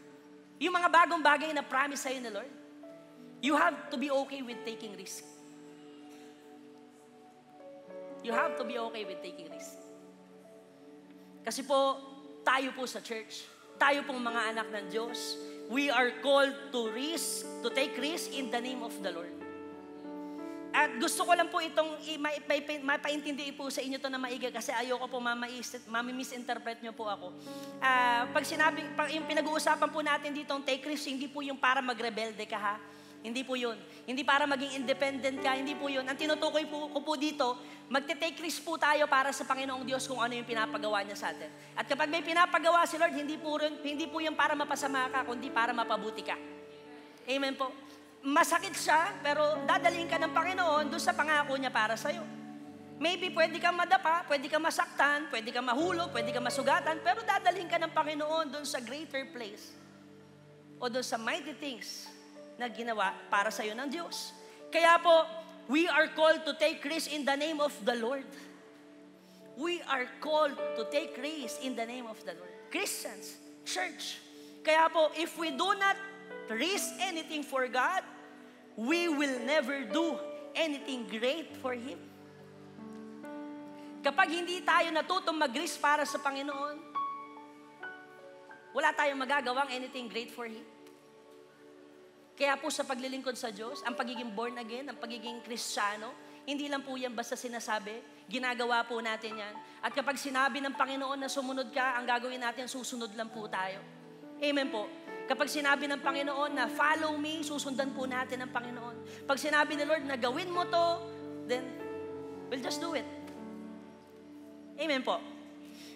yung mga bagong bagay na promise sa'yo ni Lord, you have to be okay with taking risk. You have to be okay with taking risk. Kasi po, tayo po sa church, tayo pong mga anak ng Diyos, we are called to take risk in the name of the Lord. At gusto ko lang po itong mapaintindi po sa inyo to na maiga kasi ayoko po mami-misinterpret nyo po ako. Pag yung pinag-uusapan po natin dito ang take risk, hindi po yung para magrebelde ka ha. Hindi po yun. Hindi para maging independent ka, hindi po yun. Ang tinutukoy ko po dito, magte-take risk po tayo para sa Panginoong Diyos kung ano yung pinapagawa niya sa atin. At kapag may pinapagawa si Lord, hindi po yun para mapasama ka, kundi para mapabuti ka. Amen po. Masakit siya, pero dadalhin ka ng Panginoon doon sa pangako niya para sa'yo. Maybe pwede kang madapa, pwede kang masaktan, pwede kang mahulog, pwede kang masugatan, pero dadalhin ka ng Panginoon doon sa greater place o doon sa mighty things na ginawa para sa iyo ng Diyos. Kaya po, we are called to take risk in the name of the Lord. We are called to take risk in the name of the Lord. Christians, church. Kaya po, if we do not risk anything for God, we will never do anything great for Him. Kapag hindi tayo natutong mag-risk para sa Panginoon, wala tayong magagawang anything great for Him. Kaya po sa paglilingkod sa Diyos, ang pagiging born again, ang pagiging Kristiyano, hindi lang po yan basta sinasabi, ginagawa po natin yan. At kapag sinabi ng Panginoon na sumunod ka, ang gagawin natin, susunod lang po tayo. Amen po. Kapag sinabi ng Panginoon na follow me, susundan po natin ang Panginoon. Pag sinabi ni Lord na gawin mo to, then we'll just do it. Amen po.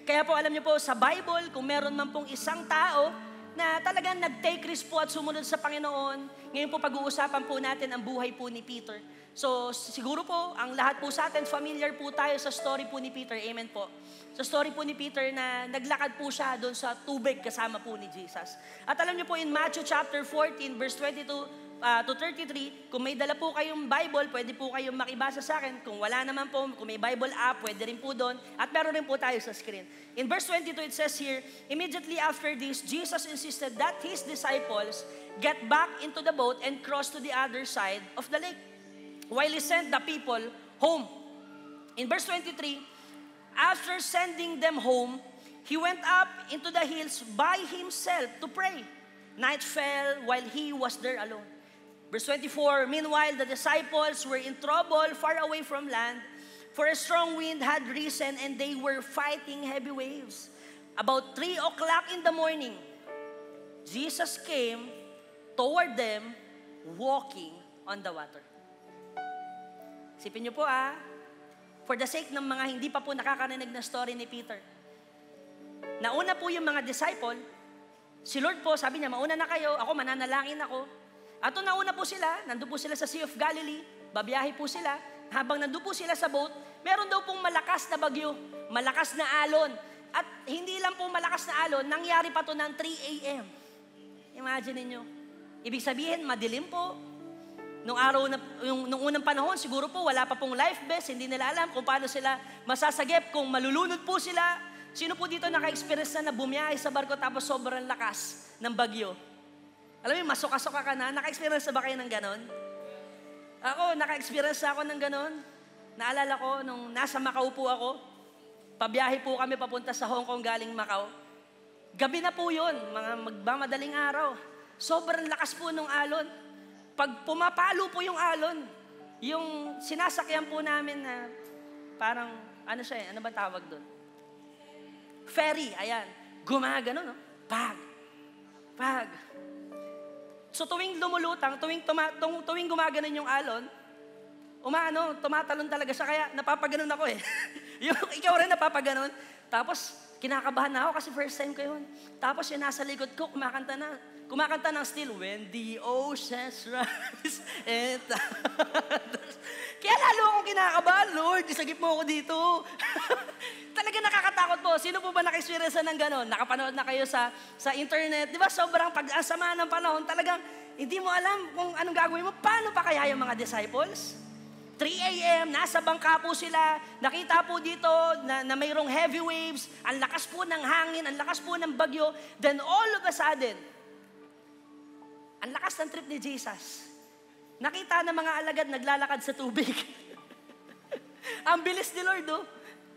Kaya po alam niyo po, sa Bible, kung meron man pong isang tao na talagang nag-take risk po at sumunod sa Panginoon, ngayon po pag-uusapan po natin ang buhay po ni Peter. So siguro po, ang lahat po sa atin, familiar po tayo sa story po ni Peter. Amen po. Sa story po ni Peter na naglakad po siya doon sa tubig kasama po ni Jesus. At alam niyo po in Matthew chapter 14, verse 22 to 33, kung may dala po kayong Bible, pwede po kayong makibasa sa akin. Kung wala naman po, kung may Bible app, pwede rin po doon. At meron rin po tayo sa screen. In verse 22, it says here, immediately after this, Jesus insisted that His disciples get back into the boat and cross to the other side of the lake, while He sent the people home. In verse 23, after sending them home, He went up into the hills by Himself to pray. Night fell while He was there alone. Verse 24, meanwhile, the disciples were in trouble far away from land, for a strong wind had risen and they were fighting heavy waves. About 3 o'clock in the morning, Jesus came toward them walking on the water. Isipin niyo po for the sake ng mga hindi pa po nakakarinig na story ni Peter. Nauna po yung mga disciple, si Lord po, sabi niya, mauna na kayo, ako mananalangin ako. At nauna po sila, nandun po sila sa Sea of Galilee, babiyahe po sila, habang nandun po sila sa boat, meron daw pong malakas na bagyo, malakas na alon. At hindi lang po malakas na alon, nangyari pa to ng 3 a.m. Imagine niyo. Ibig sabihin, madilim po. Nung unang panahon, siguro po, wala pa pong life vest, hindi nila alam kung paano sila masasagip, kung malulunod po sila. Sino po dito naka-experience na bumiyahe sa barko tapos sobrang lakas ng bagyo? Alam mo, masuka-suka ka na. Naka-experience na ba kayo ng ganon? Ako, naka-experience ako ng ganon. Naalala ko, nung nasa Macau po ako, pabiyahe po kami papunta sa Hong Kong galing Macau. Gabi na po yun, mga magmamadaling araw. Sobrang lakas po nung alon. Pag pumapalo po yung alon, yung sinasakyan po namin na parang, ano siya ano ba tawag doon? Ferry, ayan. Gumagano, no? Pag. So tuwing lumulutang, tuwing gumaganon yung alon, tumatalon talaga siya, kaya napapaganon ako eh. Yung ikaw rin napapaganon. Tapos, kinakabahan na ako kasi first time ko yun. Tapos yung nasa likod ko, kumakanta ng still, when the oceans rise and kaya lalo akong kinakabahan, Lord, isagip mo ako dito. Talaga nakakatakot po. Sino po ba naka-experience ng gano'n? Nakapanood na kayo sa internet. Di ba sobrang pag-asama ng panahon, talagang hindi mo alam kung anong gagawin mo. Paano pa kaya yung mga disciples? 3 a.m., nasa bangka po sila. Nakita po dito na mayroong heavy waves. Ang lakas po ng hangin, ang lakas po ng bagyo. Then all of a sudden, ang lakas ng trip ni Jesus. Nakita ng mga alagad naglalakad sa tubig. Ang bilis ni Lord,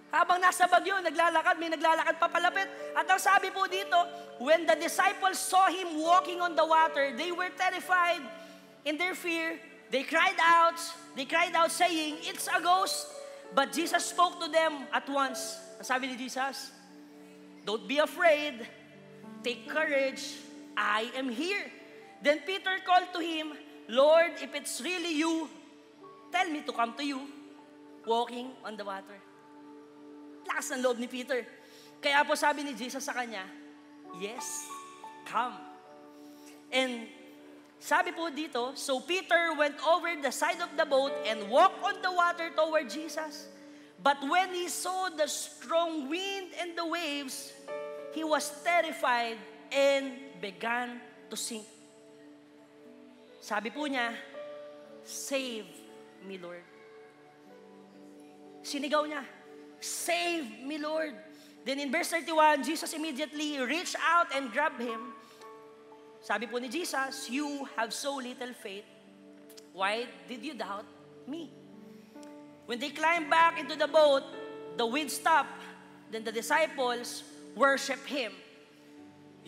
Habang nasa bagyo, may naglalakad papalapit. At ang sabi po dito, when the disciples saw Him walking on the water, they were terrified. In their fear, they cried out saying, it's a ghost. But Jesus spoke to them at once. Ang sabi ni Jesus, don't be afraid. Take courage. I am here. Then Peter called to Him, Lord, if it's really you, tell me to come to you, walking on the water. Lakas ng loob ni Peter. Kaya po sabi ni Jesus sa kanya, yes, come. And sabi po dito, so Peter went over the side of the boat and walked on the water toward Jesus. But when he saw the strong wind and the waves, he was terrified and began to sink. Sabi po niya, save me, Lord. Sinigaw niya, save me, Lord. Then in verse 31, Jesus immediately reached out and grabbed him. Sabi po ni Jesus, you have so little faith. Why did you doubt me? When they climbed back into the boat, the wind stopped. Then the disciples worship him.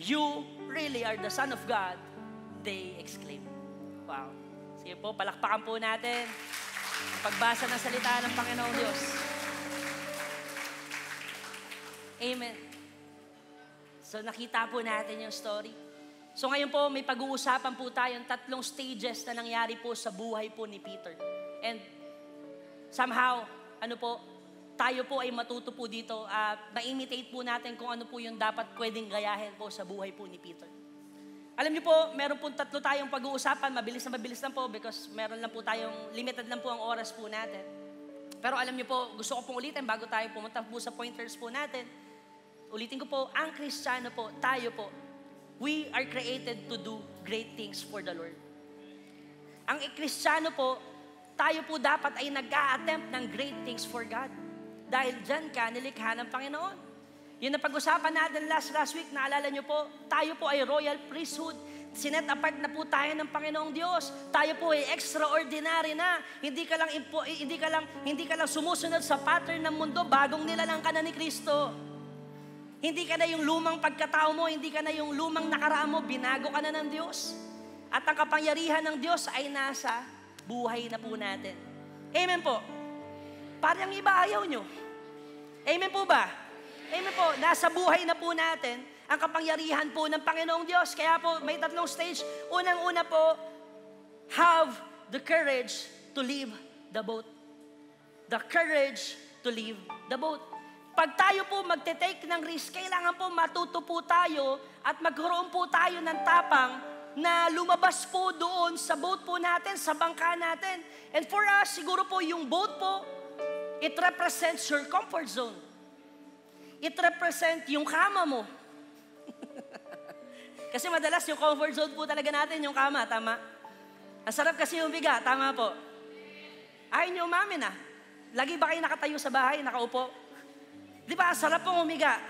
You really are the Son of God, they exclaimed. Wow. Sige po, palakpakan po natin ang pagbasa ng salita ng Panginoong Diyos. Amen. So nakita po natin yung story. So ngayon po, may pag-uusapan po tayong 3 stages na nangyari po sa buhay po ni Peter. And somehow, tayo po ay matuto po dito, ma-imitate po natin kung ano po yung dapat pwedeng gayahin po sa buhay po ni Peter. Alam niyo po, meron po 3 tayong pag-uusapan, mabilis lang po because meron lang po tayong, limited lang po ang oras po natin. Pero alam niyo po, gusto ko pong ulitin bago tayo pumunta po sa pointers po natin. Ulitin ko po, ang Kristiyano po, tayo po, we are created to do great things for the Lord. Ang Kristiyano po, tayo po dapat ay nag-a-attempt ng great things for God. Dahil dyan ka nilikha ng Panginoon. Yun na pag-usapan natin last week, naalala nyo po, tayo po ay royal priesthood. Sinet apart na po tayo ng Panginoong Diyos. Tayo po ay extraordinary na. Hindi ka lang sumusunod sa pattern ng mundo, bagong nilalang ka na ni Kristo. Hindi ka na yung lumang pagkatao mo, hindi ka na yung lumang nakaraan mo, binago ka na ng Diyos. At ang kapangyarihan ng Diyos ay nasa buhay na po natin. Amen po. Parang iba ayaw nyo. Amen po ba? Amen po. Nasa buhay na po natin ang kapangyarihan po ng Panginoong Diyos. Kaya po may 3 stage. Unang-una po, have the courage to leave the boat. The courage to leave the boat. Pag tayo po magte-take ng risk, kailangan po matuto po tayo at magkaroon po tayo ng tapang na lumabas po doon sa boat po natin, sa bangka natin. And for us, siguro po yung boat po, it represents your comfort zone. It represents yung kama mo. Kasi madalas yung comfort zone po talaga natin, yung kama, tama? Ang sarap kasi yung biga, tama po. Ayaw nyo umamin ah. Lagi ba kayo nakatayo sa bahay, nakaupo? Di ba, sarap pong umiga.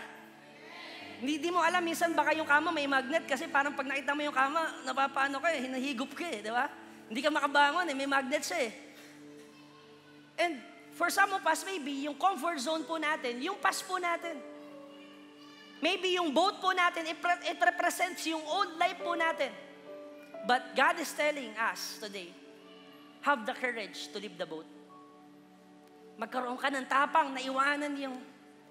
Hindi mo alam, minsan baka yung kama may magnet kasi parang pag nakita mo yung kama, napapaano ka eh, hinahigop ka eh, di ba? Hindi ka makabangon eh, may magnet siya eh. And for some of us, maybe yung comfort zone po natin, yung past po natin. Maybe yung boat po natin, it represents yung old life po natin. But God is telling us today, have the courage to leave the boat. Magkaroon ka ng tapang na iwanan yung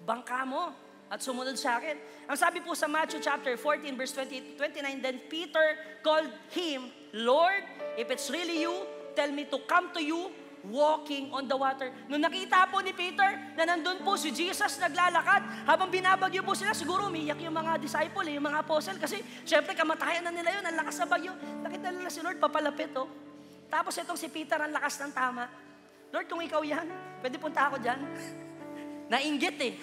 bangka mo at sumunod sa akin. Ang sabi po sa Matthew chapter 14 verse 28-29, then Peter called him, Lord, if it's really you, tell me to come to you walking on the water. Nung nakita po ni Peter na nandun po si Jesus naglalakad, habang binabagyo po sila, siguro umiyak yung mga disciple, yung mga apostle, kasi syempre kamatayan na nila yun, ang lakas sa bagyo. Nakita nila si Lord papalapit, oh. Tapos itong si Peter, ang lakas ng tama. Lord, kung ikaw yan, pwede punta ako dyan. Nainggit eh.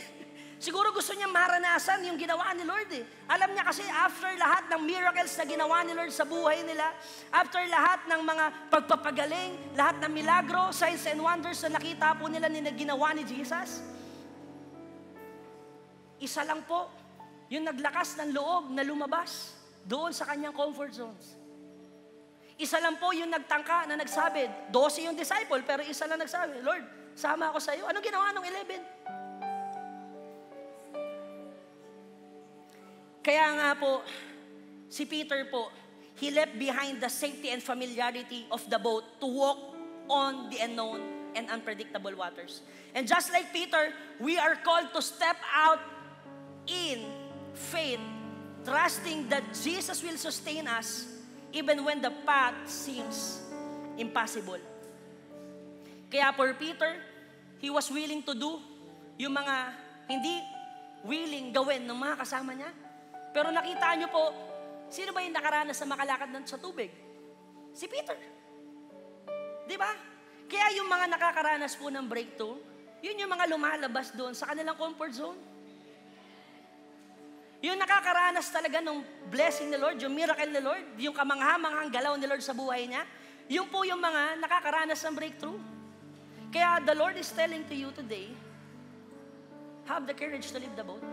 Siguro gusto niya maranasan yung ginawa ni Lord eh. Alam niya kasi after lahat ng miracles na ginawa ni Lord sa buhay nila, after lahat ng mga pagpapagaling, lahat ng milagro, signs and wonders na nakita po nila na ginawa ni Jesus, isa lang po, yung naglakas ng loob na lumabas doon sa kanyang comfort zones. Isa lang po yung nagtangka na nagsabi, 12 yung disciple, pero isa lang nagsabi, Lord, sama ako sa iyo. Anong ginawa nung 11? Kaya nga po, si Peter po, he left behind the safety and familiarity of the boat to walk on the unknown and unpredictable waters. And just like Peter, we are called to step out in faith, trusting that Jesus will sustain us even when the path seems impossible. Kaya for Peter, he was willing to do yung mga hindi willing gawin ng mga kasama niya. Pero nakita niyo po, sino ba yung nakaranas sa makalakad sa tubig? Si Peter. Di ba? Kaya yung mga nakakaranas po ng breakthrough, yun yung mga lumalabas doon sa kanilang comfort zone. Yung nakakaranas talaga ng blessing ni Lord, yung miracle ni Lord, yung kamangha-manghang galaw ni Lord sa buhay niya, yun po yung mga nakakaranas ng breakthrough. Kaya the Lord is telling to you today, have the courage to leave the boat.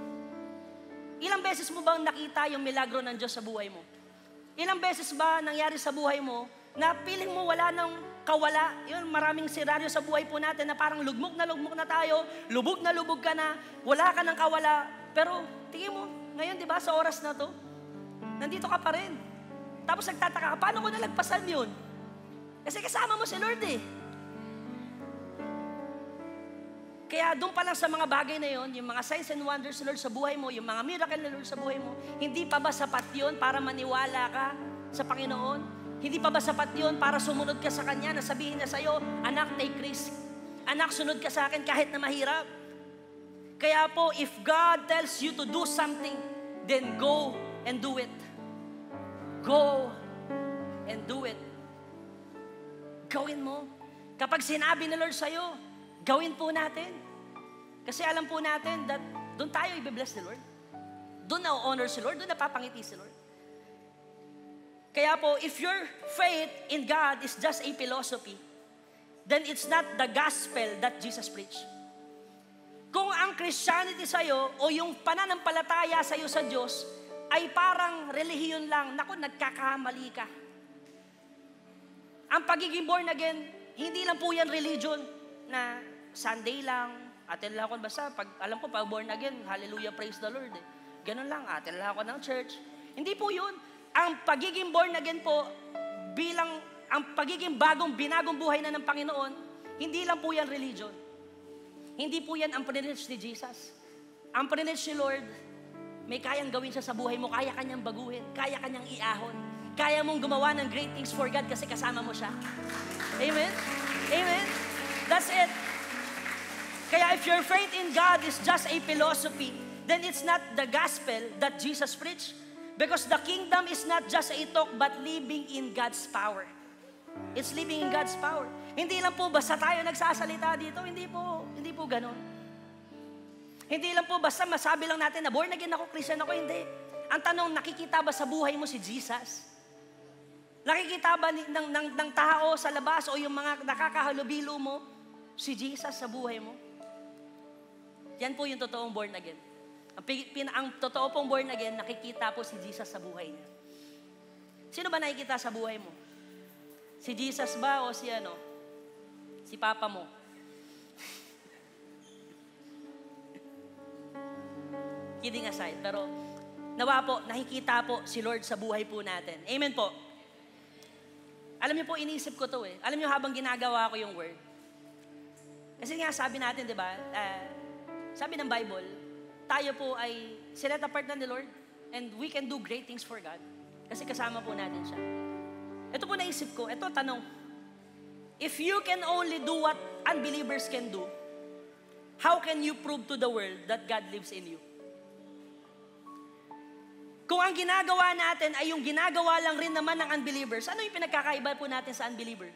Ilang beses mo bang nakita yung milagro ng Diyos sa buhay mo? Ilang beses ba nangyari sa buhay mo na feeling mo wala nang kawala? Yun, maraming senaryo sa buhay po natin na parang lugmok na tayo, lubog na lubog ka na, wala ka nang kawala. Pero tingin mo, ngayon di ba sa oras na to, nandito ka pa rin. Tapos nagtataka ka, paano mo nalagpasan yun? Kasi kasama mo si Lord eh. Kaya doon pa lang sa mga bagay na yon, yung mga signs and wonders ni Lord sa buhay mo, yung mga miracle ni Lord sa buhay mo, hindi pa ba sapat yun para maniwala ka sa Panginoon? Hindi pa ba sapat yun para sumunod ka sa Kanya, na sabihin niya sa'yo, anak, take risk. Anak, sunod ka sa akin kahit na mahirap. Kaya po, if God tells you to do something, then go and do it. Go and do it. Gawin mo. Kapag sinabi ni Lord sa'yo, gawin po natin. Kasi alam po natin that doon tayo i-bless ni Lord. Doon na-honor si Lord, doon napapangiti si Lord. Kaya po, if your faith in God is just a philosophy, then it's not the gospel that Jesus preached. Kung ang Christianity sa'yo o yung pananampalataya sa'yo sa Diyos ay parang relihiyon lang, naku, nagkakamali ka. Ang pagiging born again, hindi lang po yan religion na Sunday lang, attend lang ako, basta pag, alam ko, pag born again, hallelujah, praise the Lord. Ganun lang, attend lang ako ng church. Hindi po yun. Ang pagiging born again po, bilang ang pagiging binagong buhay na ng Panginoon, hindi lang po yan religion. Hindi po yan ang privilege ni Jesus. Ang privilege ni Lord, may kayang gawin siya sa buhay mo, kaya kanyang baguhin, kaya kanyang iahon, kaya mong gumawa ng great things for God kasi kasama mo siya. Amen? Amen? That's it. Kaya if your faith in God is just a philosophy, then it's not the gospel that Jesus preached. Because the kingdom is not just a talk, but living in God's power. It's living in God's power. Hindi lang po basta tayo nagsasalita dito, hindi po ganun. Hindi lang po basta masabi lang natin na born again ako, Christian ako, hindi. Ang tanong, nakikita ba sa buhay mo si Jesus? Nakikita ba ng tao sa labas o yung mga nakakahalubilo mo si Jesus sa buhay mo? Yan po yung totoong born again. Ang totoo pong born again, nakikita po si Jesus sa buhay niya. Sino ba nakikita sa buhay mo? Si Jesus ba o si Si Papa mo? Kidding aside, pero nawa po, nakikita po si Lord sa buhay po natin. Amen po. Alam niyo po, iniisip ko to eh. Alam niyo habang ginagawa ko yung word. Kasi nga sabi natin, di ba? Sabi ng Bible, tayo po ay set apart na ni Lord and we can do great things for God. Kasi kasama po natin siya. Ito po naisip ko, ito tanong. If you can only do what unbelievers can do, how can you prove to the world that God lives in you? Kung ang ginagawa natin ay yung ginagawa lang rin naman ng unbelievers, ano yung pinagkakaiba po natin sa unbeliever?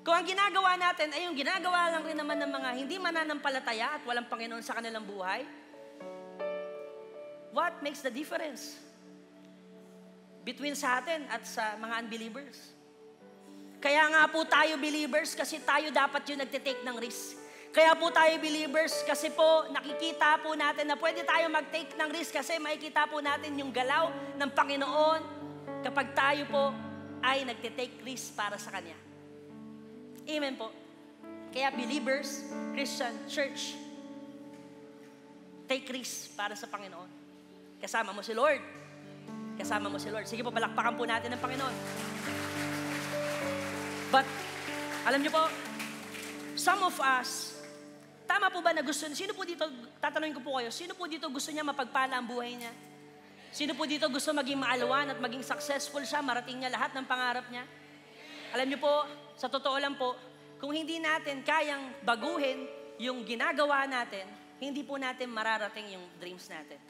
Kung ang ginagawa natin ay yung ginagawa lang rin naman ng mga hindi mananampalataya at walang Panginoon sa kanilang buhay, what makes the difference between sa atin at sa mga unbelievers? Kaya nga po tayo believers kasi tayo dapat yung nagtitake ng risk. Kaya po tayo believers kasi po nakikita po natin na pwede tayo mag-take ng risk kasi makikita po natin yung galaw ng Panginoon kapag tayo po ay nagtitake risk para sa Kanya. Amen po. Kaya believers, Christian, church, take risk para sa Panginoon. Kasama mo si Lord. Kasama mo si Lord. Sige po, palakpakan po natin ng Panginoon. But, alam niyo po, some of us, tama po ba na gusto, sino po dito, tatanungin ko po kayo, sino po dito gusto niya mapagpala ang buhay niya? Sino po dito gusto maging maalwan at maging successful siya, marating niya lahat ng pangarap niya? Alam niyo po, sa totoo lang po, kung hindi natin kayang baguhin yung ginagawa natin, hindi po natin mararating yung dreams natin.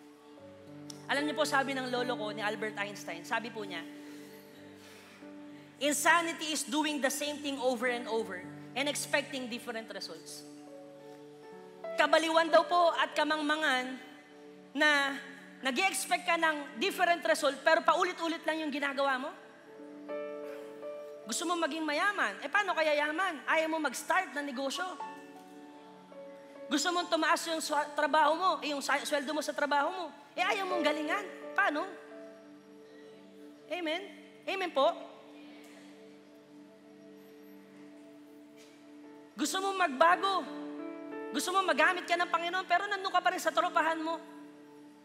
Alam niyo po, sabi ng lolo ko, ni Albert Einstein, sabi po niya, insanity is doing the same thing over and over and expecting different results. Kabaliwan daw po at kamangmangan na nag-i-expect ka ng different result pero paulit-ulit lang yung ginagawa mo. Gusto mo maging mayaman, paano kaya yaman? Ayaw mo mag-start ng negosyo. Gusto mong tumaas yung trabaho mo, yung sweldo mo sa trabaho mo, ayaw mong galingan. Paano? Amen? Amen po? Gusto mong magbago. Gusto mong magamit ka ng Panginoon, pero nandun ka pa rin sa tropahan mo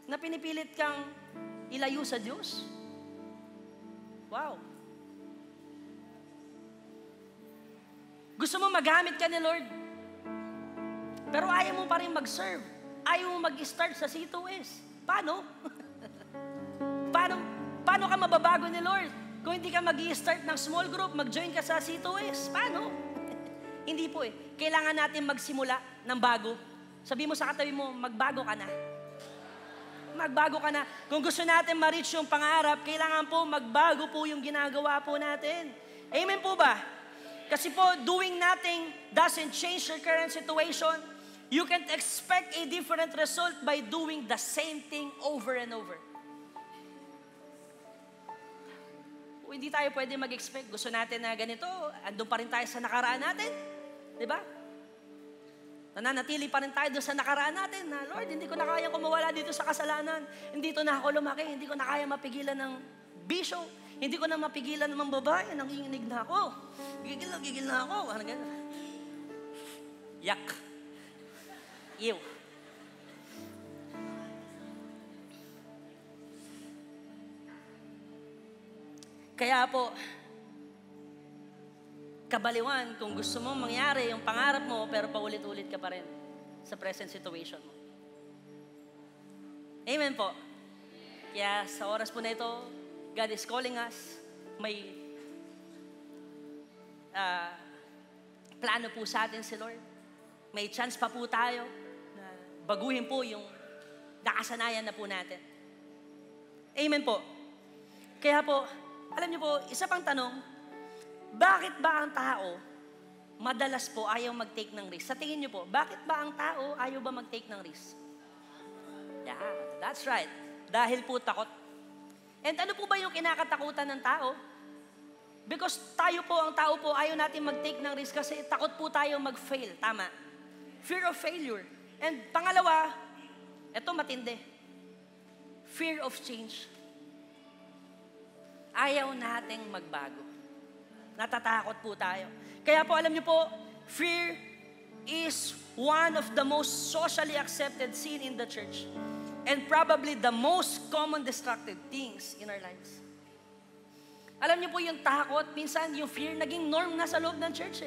na pinipilit kang ilayo sa Diyos. Wow. Gusto mo magamit ka ni Lord, pero ayaw mo pa rin mag-serve. Ayaw mo mag-start sa C2S. Paano? Paano ka mababago ni Lord? Kung hindi ka mag-i-start ng small group, mag-join ka sa C2S. Paano? Hindi po Kailangan natin magsimula ng bago. Sabi mo sa katabi mo, magbago ka na. Magbago ka na. Kung gusto natin ma-reach yung pangarap, kailangan po magbago po yung ginagawa po natin. Amen po ba? Kasi po, doing nothing doesn't change your current situation. You can't expect a different result by doing the same thing over and over. Hindi tayo pwede mag-expect. Gusto natin na ganito, andun pa rin tayo sa nakaraan natin. Diba? Nananatili pa rin tayo doon sa nakaraan natin na, Lord, hindi ko na kaya kumawala dito sa kasalanan. Hindi to na ako lumaki. Hindi ko na kaya mapigilan ng bisyo. Hindi ko na mapigilan ng mga babae. Nanginginig na ako. Gigil na ako. Ano gano'n? Yak. Ew. Kaya po, kabaliwan, kung gusto mo mangyari yung pangarap mo, pero paulit-ulit ka pa rin sa present situation mo. Amen po. Kaya sa oras po na ito, God is calling us. May plano po sa atin si Lord. May chance pa po tayo na baguhin po yung nakasanayan na po natin. Amen po. Kaya po, alam niyo po, isa pang tanong, bakit ba ang tao madalas po ayaw mag-take ng risk? Sa tingin niyo po, bakit ba ang tao ayaw ba mag-take ng risk? Yeah, that's right. Dahil po takot. And ano po ba yung kinakatakutan ng tao? Because tayo po, ang tao po, ayaw natin mag-take ng risk kasi takot po tayo mag-fail. Tama. Fear of failure. And pangalawa, eto matindi. Fear of change. Ayaw nating magbago. Natatakot po tayo. Kaya po alam niyo po, fear is one of the most socially accepted sin in the church and probably the most common destructive things in our lives. Alam niyo po yung takot, minsan yung fear naging norm na sa loob ng church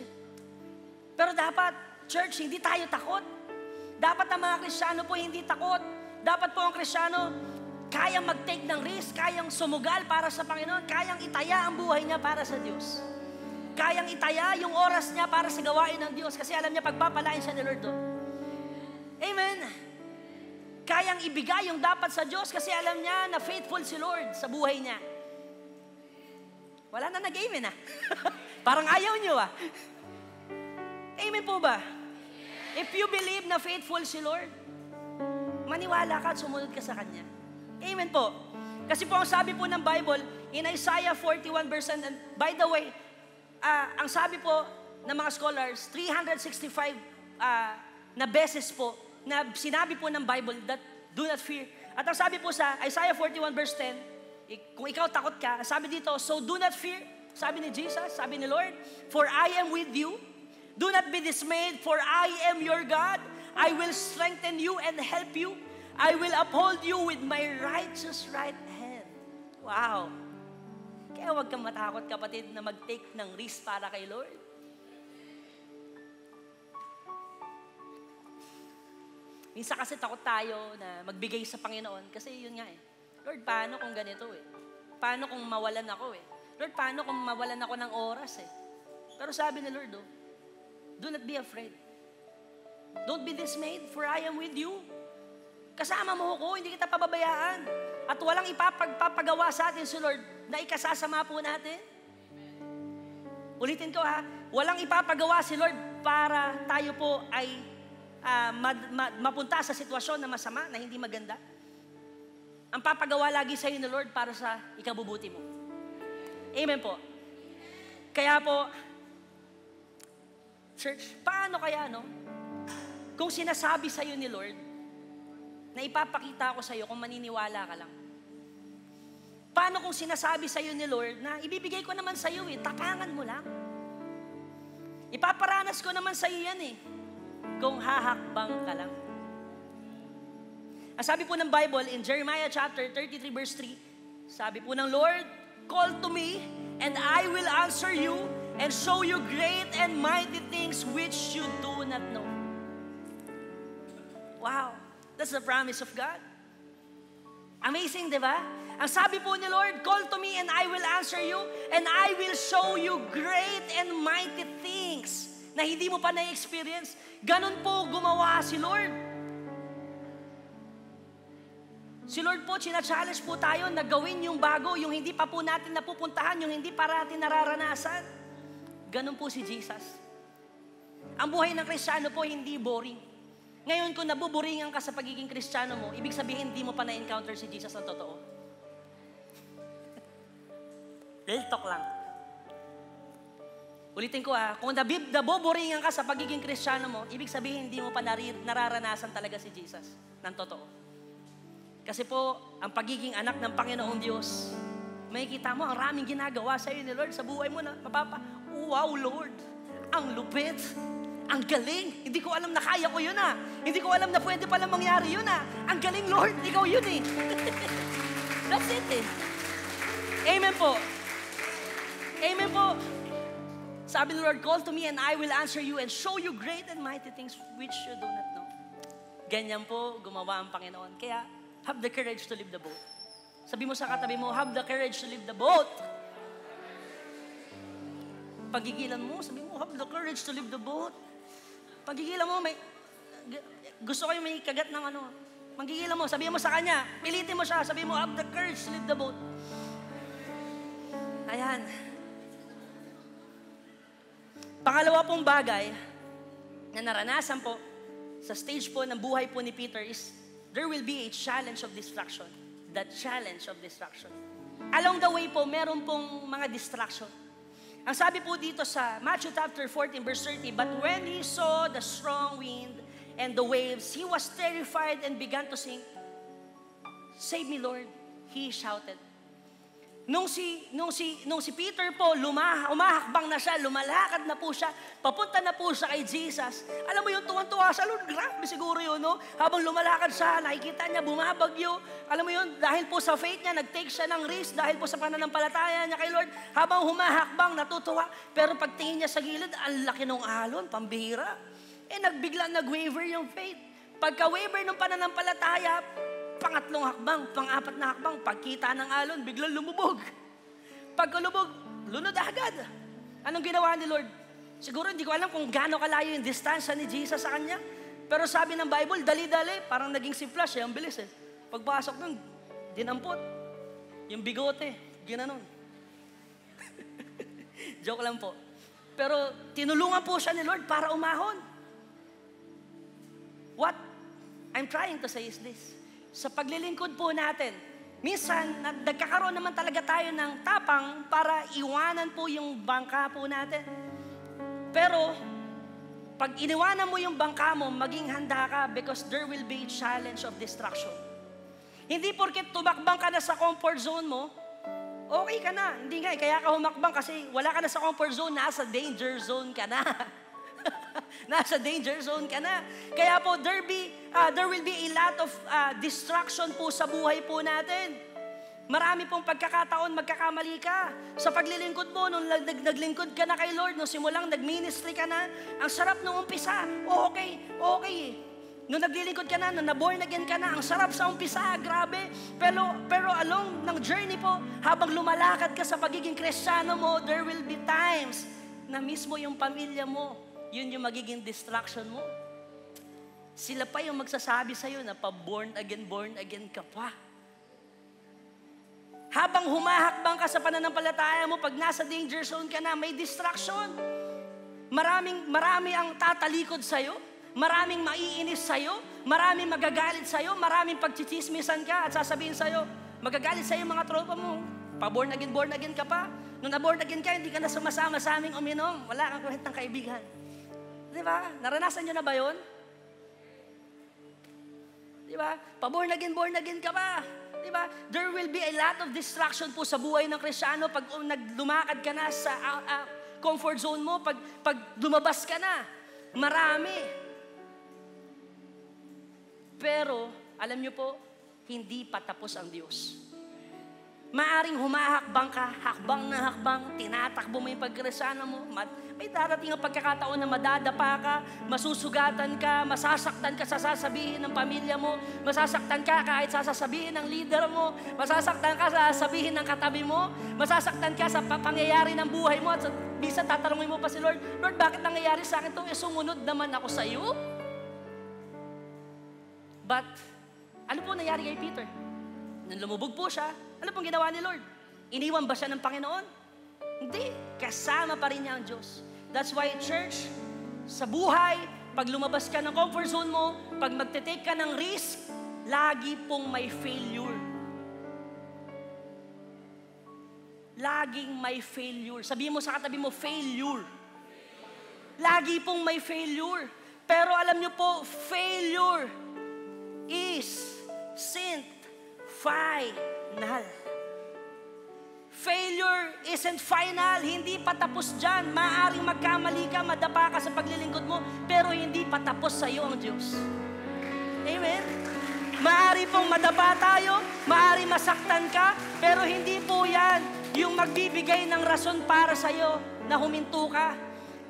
Pero dapat, church, hindi tayo takot. Dapat ang mga Kristiyano po hindi takot. Dapat po ang Kristiyano kayang mag-take ng risk, kayang sumugal para sa Panginoon, kayang itaya ang buhay niya para sa Diyos. Kayang itaya yung oras niya para sa gawain ng Diyos kasi alam niya pagpapalain siya ni Lord doon. Amen. Kayang ibigay yung dapat sa Diyos kasi alam niya na faithful si Lord sa buhay niya. Wala na nag-amen Parang ayaw niyo Amen po ba? If you believe na faithful si Lord, maniwala ka at sumunod ka sa Kanya. Amen po. Kasi po ang sabi po ng Bible, in Isaiah 41 verse 10, and by the way, ang sabi po ng mga scholars, 365 na beses po, na sinabi po ng Bible that do not fear. At ang sabi po sa Isaiah 41 verse 10, kung ikaw takot ka, sabi dito, so do not fear, sabi ni Jesus, sabi ni Lord, for I am with you. Do not be dismayed, for I am your God. I will strengthen you and help you. I will uphold you with my righteous right hand. Wow. Kaya huwag kang matakot, kapatid, na mag-take ng risk para kay Lord. Minsan kasi takot tayo na magbigay sa Panginoon kasi yun nga Lord, paano kung ganito Paano kung mawalan ako Lord, paano kung mawalan ako ng oras eh? Pero sabi ni Lord, do not be afraid. Don't be dismayed, for I am with you. Kasama mo ko, hindi kita pababayaan. At walang ipapagawa sa atin si Lord na ikasasama po natin. Ulitin ko ha, walang ipapagawa si Lord para tayo po ay mapunta sa sitwasyon na masama, na hindi maganda. Ang papagawa lagi sa iyo ni Lord para sa ikabubuti mo. Amen po. Kaya po, church, paano kaya kung sinasabi sa iyo ni Lord na ipapakita ko sa iyo kung maniniwala ka lang? Paano kung sinasabi sa iyo ni Lord na ibibigay ko naman sa iyo tapangan mo lang? Ipaparanas ko naman sa iyo yan kung hahakbang ka lang. Ang sabi po ng Bible in Jeremiah chapter 33 verse 3, sabi po ng Lord, call to me and I will answer you and show you great and mighty things which you do not know. Wow, that's the promise of God. Amazing, di ba? Ang sabi po ni Lord, call to me and I will answer you and I will show you great and mighty things na hindi mo pa na-experience. Ganun po gumawa si Lord. Si Lord po, china-challenge po tayo na gawin yung bago, yung hindi pa po natin napupuntahan, yung hindi pa natin nararanasan. Ganun po si Jesus. Ang buhay ng Kristiyano po hindi boring. Ngayon, kung nabuboringan ka sa pagiging Kristiyano mo, ibig sabihin hindi mo pa na-encounter si Jesus ng totoo. Real talk lang. Ulitin ko kung nabuboringan ka sa pagiging Kristiyano mo, ibig sabihin hindi mo pa nararanasan talaga si Jesus ng totoo. Kasi po, ang pagiging anak ng Panginoong Diyos, makikita mo, ang raming ginagawa sa iyo ni Lord sa buhay mo na, wow Lord, ang lupit, ang galing, hindi ko alam na kaya ko yun hindi ko alam na pwede palang mangyari yun ang galing Lord, ikaw yun That's it Amen po. Amen po. Sabi ni Lord, call to me and I will answer you and show you great and mighty things which you do not know. Ganyan po gumawa ang Panginoon. Kaya, have the courage to leave the boat. Sabi mo sa katabi mo, have the courage to leave the boat. Pagigilan mo, sabi mo, have the courage to leave the boat. Pagigilan mo, gusto ko yung may kagat ng Magigilan mo, sabi mo sa kanya, pilitin mo siya, sabi mo, have the courage to leave the boat. Ayan. Pangalawa pong bagay na naranasan po sa stage po ng buhay po ni Peter is there will be a challenge of distraction. The challenge of distraction. Along the way po, meron pong mga distraction. Ang sabi po dito sa Matthew chapter 14 verse 30, but when he saw the strong wind and the waves, he was terrified and began to sing, "Save me, Lord," he shouted. Nung si Peter po, umahakbang na siya, lumalakad na po siya, papunta na po siya kay Jesus. Alam mo yung tuwang-tuwa sa Lord, grabe siguro yun, Habang lumalakad siya, nakikita niya, bumabagyo. Alam mo yun, dahil po sa faith niya, nag-take siya ng risk, dahil po sa pananampalataya niya kay Lord, habang humahakbang, natutuwa. Pero pagtingin niya sa gilid, ang laki ng alon, pambihira. Nagbigla, nag-waver yung faith. Pagka-waver ng pananampalataya, pangatlong hakbang, pang-apat na hakbang, pagkita ng alon, biglang lumubog. Pagkalubog, lunod agad. Anong ginawa ni Lord? Siguro hindi ko alam kung gaano kalayo yung distansya ni Jesus sa kanya. Pero sabi ng Bible, dali-dali, parang naging si Flash, ang bilis Pagpasok nun, dinampot. Yung bigote, ginanon. Joke lang po. Pero tinulungan po siya ni Lord para umahon. What I'm trying to say is this. Sa paglilingkod po natin, minsan, nagkakaroon naman talaga tayo ng tapang para iwanan po yung bangka po natin. Pero, pag iniwanan mo yung bangka mo, maging handa ka because there will be a challenge of distraction. Hindi porket tumakbang ka na sa comfort zone mo, okay ka na. Hindi nga, kaya ka humakbang kasi wala ka na sa comfort zone, nasa danger zone ka na. Nasa danger zone ka na. Kaya po, there will be a lot of distraction po sa buhay po natin. Marami pong pagkakataon, magkakamali ka. Sa paglilingkod mo, nung naglingkod ka na kay Lord, nung simulang nag-ministry ka na, ang sarap nung umpisa. Okay. Nung naglilingkod ka na, nung na-born again ka na, ang sarap sa umpisa, grabe. Pero along ng journey po, habang lumalakad ka sa pagiging Kristiyano mo, there will be times na mismo yung pamilya mo, yun yung magiging distraction mo. Sila pa yung magsasabi sa'yo na born again ka pa. Habang humahakbang ka sa pananampalataya mo, pag nasa danger zone ka na, may distraction. Marami ang tatalikod sa'yo. Maraming maiinis sa'yo, maraming magagalit sa'yo, maraming pagchichismisan ka at sasabihin sa'yo, magagalit sa'yo mga tropa mo, born again ka pa. Nung na-born again ka, hindi ka na sumasama sa aming uminom. Wala kang kwentang kaibigan. Di ba? Naranasan nyo na ba yun? Di ba? Born again ka pa. Di ba? There will be a lot of distraction po sa buhay ng Kristiyano pag lumakad ka na sa comfort zone mo, pag lumabas ka na. Marami. Pero, alam niyo po, hindi pa tapos ang Diyos. Maaring humahakbang ka, hakbang na hakbang, tinatakbo mo yung pagkristyano mo, may darating ang pagkakataon na madadapa ka, masusugatan ka, masasaktan ka sa sasabihin ng pamilya mo, masasaktan ka kahit sa sasabihin ng leader mo, masasaktan ka sa sasabihin ng katabi mo, masasaktan ka sa pangyayari ng buhay mo, at bisa tatanungin mo pa si Lord, Lord, bakit nangyayari sa akin ito? Sumunod naman ako sa iyo. But, ano po nangyari kay Peter? Nung lumubog po siya, ano pong ginawa ni Lord? Iniwan ba siya ng Panginoon? Hindi. Kasama pa rin niya ang Diyos. That's why, church, sa buhay, pag lumabas ka ng comfort zone mo, pag magte-take ka ng risk, lagi pong may failure. Laging may failure. Sabihin mo sa katabi mo, failure. Lagi pong may failure. Pero alam niyo po, failure isn't final. Failure isn't final. Hindi pa tapos dyan. Maaaring magkamali ka, madapa ka sa paglilingkod mo, pero hindi pa tapos sa iyo ang Diyos. Amen? Maaari pong madapa tayo, maaari masaktan ka, pero hindi po yan yung magbibigay ng rason para sa iyo na huminto ka.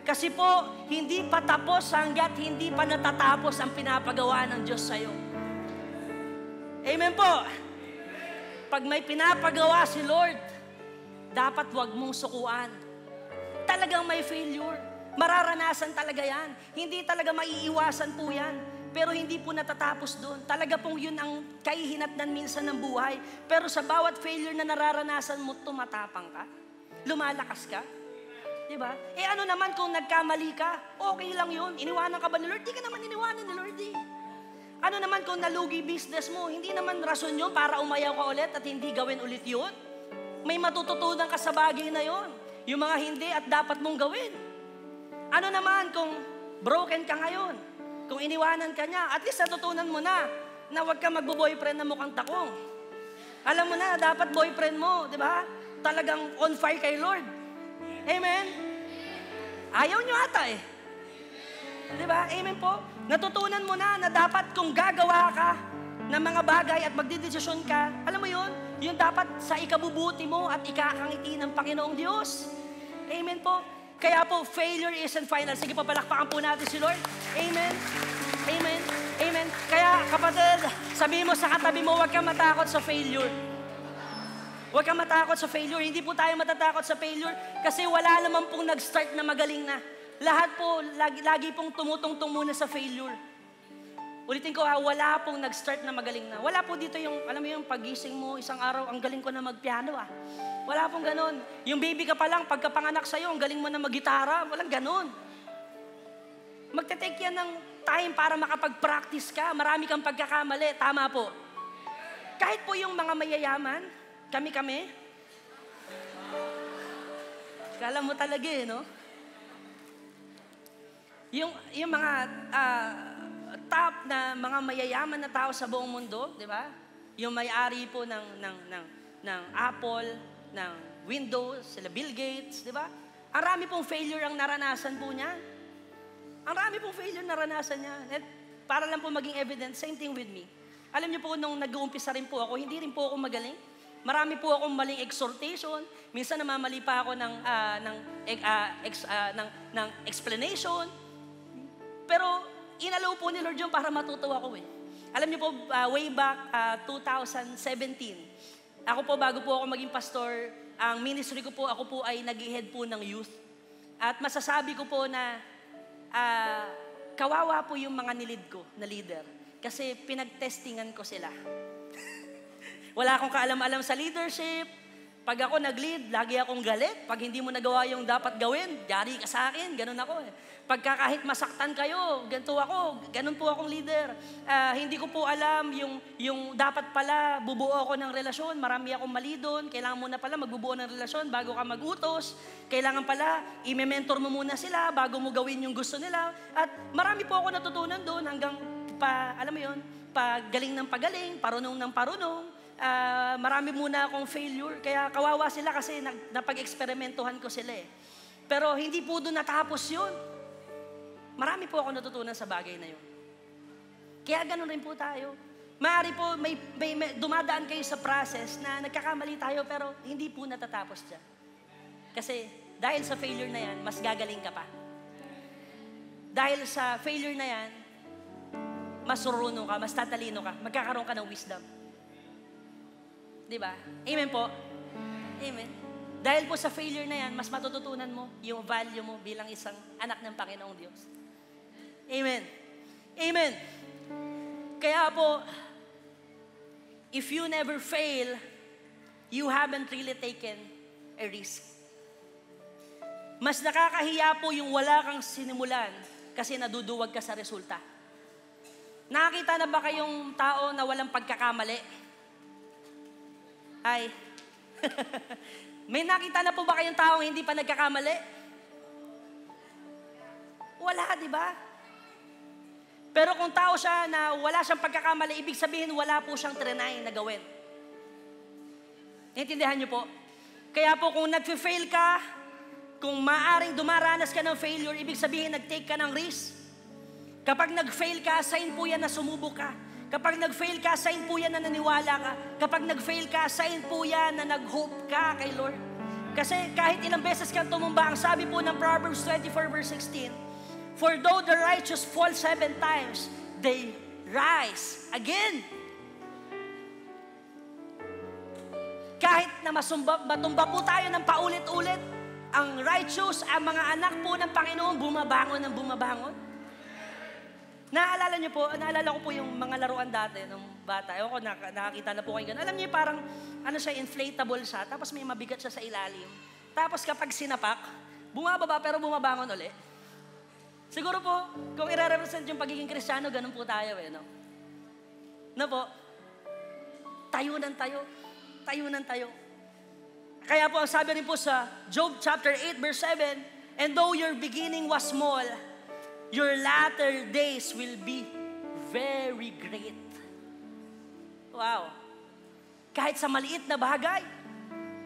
Kasi po, hindi pa tapos hanggat hindi pa natatapos ang pinapagawa ng Diyos sa iyo. Amen po. Pag may pinapagawa si Lord, dapat wag mong sukuan. Talagang may failure. Mararanasan talaga yan. Hindi talaga maiiwasan po yan. Pero hindi po natatapos doon. Talaga pong yun ang kahihinatnan minsan ng buhay. Pero sa bawat failure na nararanasan mo, tumatapang ka. Lumalakas ka. Diba? Ano naman kung nagkamali ka? Okay lang yun. Iniwanan ka ba ni Lord? Di ka naman iniwanan ni Lord eh. Ano naman kung nalugi business mo? Hindi naman rason yun para umayaw ka ulit at hindi gawin ulit yun. May matututunan ka sa bagay na yun. Yung mga hindi at dapat mong gawin. Ano naman kung broken ka ngayon? Kung iniwanan ka niya, at least natutunan mo na huwag ka magbo-boyfriend na mukhang takong. Alam mo na, dapat boyfriend mo, di ba? Talagang on fire kay Lord. Amen? Ayaw nyo ata eh. Di ba? Amen po? Natutunan mo na dapat kung gagawa ka ng mga bagay at magdidesisyon ka, alam mo yun? Yung dapat sa ikabubuti mo at ikakangiti ng Panginoong Diyos. Amen po? Kaya po, failure isn't final. Sige, papalakpakan po natin si Lord. Amen? Amen? Amen? Kaya, kapatid, sabihin mo sa katabi mo, huwag kang matakot sa failure. Huwag kang matakot sa failure. Hindi po tayo matatakot sa failure kasi wala naman pong nag-start na magaling na. Lahat po, lagi pong tumutungtong muna sa failure. Ulitin ko wala pong nag-start na magaling na. Wala po dito yung, alam mo yung pagising mo, isang araw, ang galing ko na magpiano Wala pong ganon. Yung baby ka pa lang, pagkapanganak sa'yo, ang galing mo na mag-gitara. Walang ganon. Magte-take yan ng time para makapag-practice ka. Marami kang pagkakamali. Tama po. Kahit po yung mga mayayaman, kami. Kala mo talaga no? Yung mga top na mga mayayaman na tao sa buong mundo, di ba? Yung may-ari po ng Apple, ng Windows, sila Bill Gates, di ba? Ang rami pong failure ang naranasan po niya. Ang rami pong failure naranasan niya. At para lang po maging evidence, same thing with me. Alam niyo po, nung nag-uumpisa rin po ako, hindi rin po ako magaling. Marami po akong maling exhortation. Minsan namamali pa ako ng explanation. Pero inalaw po ni Lord yun para matuto ako eh. Alam niyo po, way back 2017, ako po, bago po ako maging pastor, ang ministry ko po, ako po ay nag-head po ng youth. At masasabi ko po na kawawa po yung mga nilid ko na leader. Kasi pinag-testingan ko sila. Wala akong kaalam-alam sa leadership. Pag ako nag-lead, lagi akong galit. Pag hindi mo nagawa yung dapat gawin, yari ka sa akin. Ganun ako eh. Pagka kahit masaktan kayo, ganito ako. Ganun po akong leader. Hindi ko po alam yung dapat pala bubuo ako ng relasyon. Marami akong mali doon. Kailangan mo na pala magbubuo ng relasyon bago ka mag-utos. Kailangan pala i-mentor mo muna sila bago mo gawin yung gusto nila. At marami po ako natutunan doon hanggang alam mo yun, pagaling ng pagaling, parunong ng parunong. Marami muna akong failure, kaya kawawa sila kasi napag-eksperimentuhan ko sila eh. Pero hindi po doon natapos yun. Marami po ako natutunan sa bagay na yun. Kaya ganun rin po tayo. Maaari po may dumadaan kayo sa process na nagkakamali tayo pero hindi po natatapos dyan. Kasi dahil sa failure na yan, mas gagaling ka pa. Dahil sa failure na yan, mas surunong ka, mas tatalino ka, magkakaroon ka ng wisdom. Diba? Amen po? Amen. Dahil po sa failure na yan, mas matututunan mo yung value mo bilang isang anak ng Panginoong Diyos. Amen. Amen. Kaya po, if you never fail, you haven't really taken a risk. Mas nakakahiya po yung wala kang sinimulan kasi naduduwag ka sa resulta. Nakakita na ba kayong tao na walang pagkakamali? Ay, may nakita na po ba kayong taong hindi pa nagkakamali? Wala, di ba? Pero kung tao siya na wala siyang pagkakamali, ibig sabihin wala po siyang trinay na gawin. Naintindihan niyo po? Kaya po kung nag-fail ka, kung maaring dumaranas ka ng failure, ibig sabihin nag-take ka ng risk. Kapag nag-fail ka, sign po yan na sumubok ka. Kapag nag-fail ka, sign po yan na naniwala ka. Kapag nag-fail ka, sign po yan na nag-hope ka kay Lord. Kasi kahit ilang beses kang tumumba, ang sabi po ng Proverbs 24 verse 16, for though the righteous fall 7 times, they rise again. Kahit na matumba po tayo ng paulit-ulit, ang righteous, ang mga anak po ng Panginoon, bumabangon ng bumabangon. Naalala ko po yung mga laruan dati ng bata. Ewan ko, nakakita na po kayo ganun. Alam niyo, parang, inflatable siya, tapos may mabigat siya sa ilalim. Tapos kapag sinapak, bumababa pero bumabangon ulit. Siguro po, kung i-represent yung pagiging Kristiyano, ganun po tayo eh, no? No po? Tayo ng tayo. Tayo ng tayo. Kaya po, ang sabi rin po sa Job chapter 8 verse 7, and though your beginning was small, your latter days will be very great. Wow. Kahit sa maliit na bagay,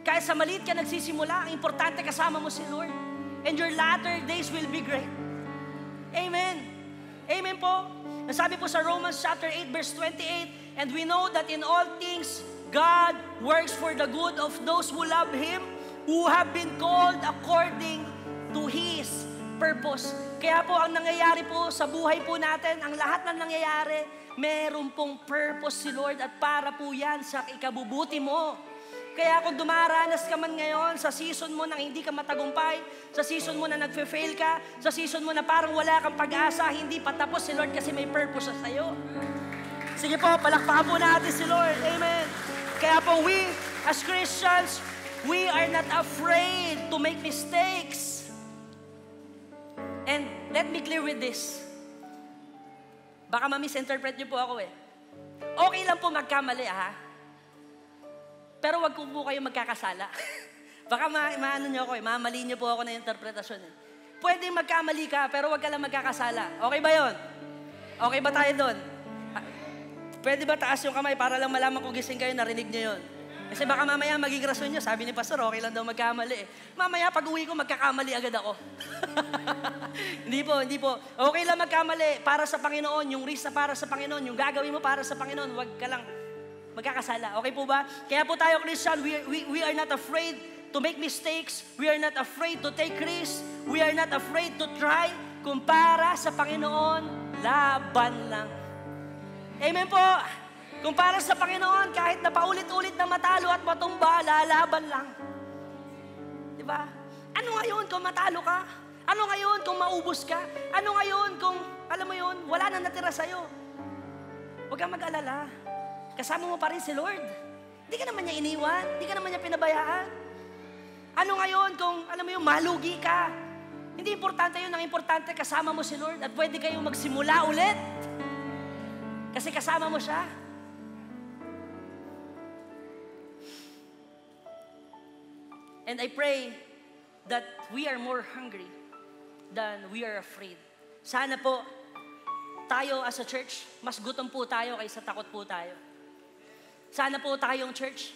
kahit sa maliit ka nagsisimula, ang importante kasama mo si Lord. And your latter days will be great. Amen. Amen po. Nasabi po sa Romans chapter 8 verse 28, and we know that in all things, God works for the good of those who love Him, who have been called according to His purpose. Kaya po ang nangyayari po sa buhay po natin, ang lahat ng nangyayari, meron pong purpose si Lord at para po yan sa ikabubuti mo. Kaya kung dumaranas ka man ngayon sa season mo na hindi ka matagumpay, sa season mo na nagfe-fail ka, sa season mo na parang wala kang pag-asa, hindi pa tapos si Lord kasi may purpose sa sa'yo. Sige po, palakpakan po natin si Lord. Amen. Kaya po we, as Christians, we are not afraid to make mistakes. And let me clear with this. Baka ma-misinterpret niyo po ako eh. Okay lang po magkamali ha. Pero wag po kayo magkakasala. Baka maano niyo ako eh, mamali niyo po ako na interpretasyon eh. Pwede magkamali ka, pero wag ka lang magkakasala. Okay ba yon? Okay ba tayo doon? Pwede ba taas yung kamay para lang malaman kung gising kayo, narinig niyo yon? Kasi baka mamaya maging rason niyo, sabi ni Pastor, okay lang daw magkamali eh. Mamaya pag uwi ko, magkakamali agad ako. Hindi po. Okay lang magkamali para sa Panginoon, yung risk na para sa Panginoon, yung gagawin mo para sa Panginoon, wag ka lang magkakasala. Okay po ba? Kaya po tayo, Christian, we are not afraid to make mistakes. We are not afraid to take risks. We are not afraid to try kung para sa Panginoon laban lang. Amen po. Kung para sa Panginoon, kahit na paulit-ulit na matalo at matumba, lalaban lang. Diba? Ano ngayon kung matalo ka? Ano ngayon kung maubos ka? Ano ngayon kung, alam mo yun, wala nang natira sa'yo? Huwag kang mag-alala. Kasama mo pa rin si Lord. Hindi ka naman niya iniwan. Hindi ka naman niya pinabayaan. Ano ngayon kung, alam mo yun, malugi ka? Hindi importante yun. Ang importante, kasama mo si Lord at pwede kayong magsimula ulit. Kasi kasama mo siya. And I pray that we are more hungry than we are afraid. Sana po, tayo as a church, mas gutom po tayo kaysa takot po tayo. Sana po tayong church,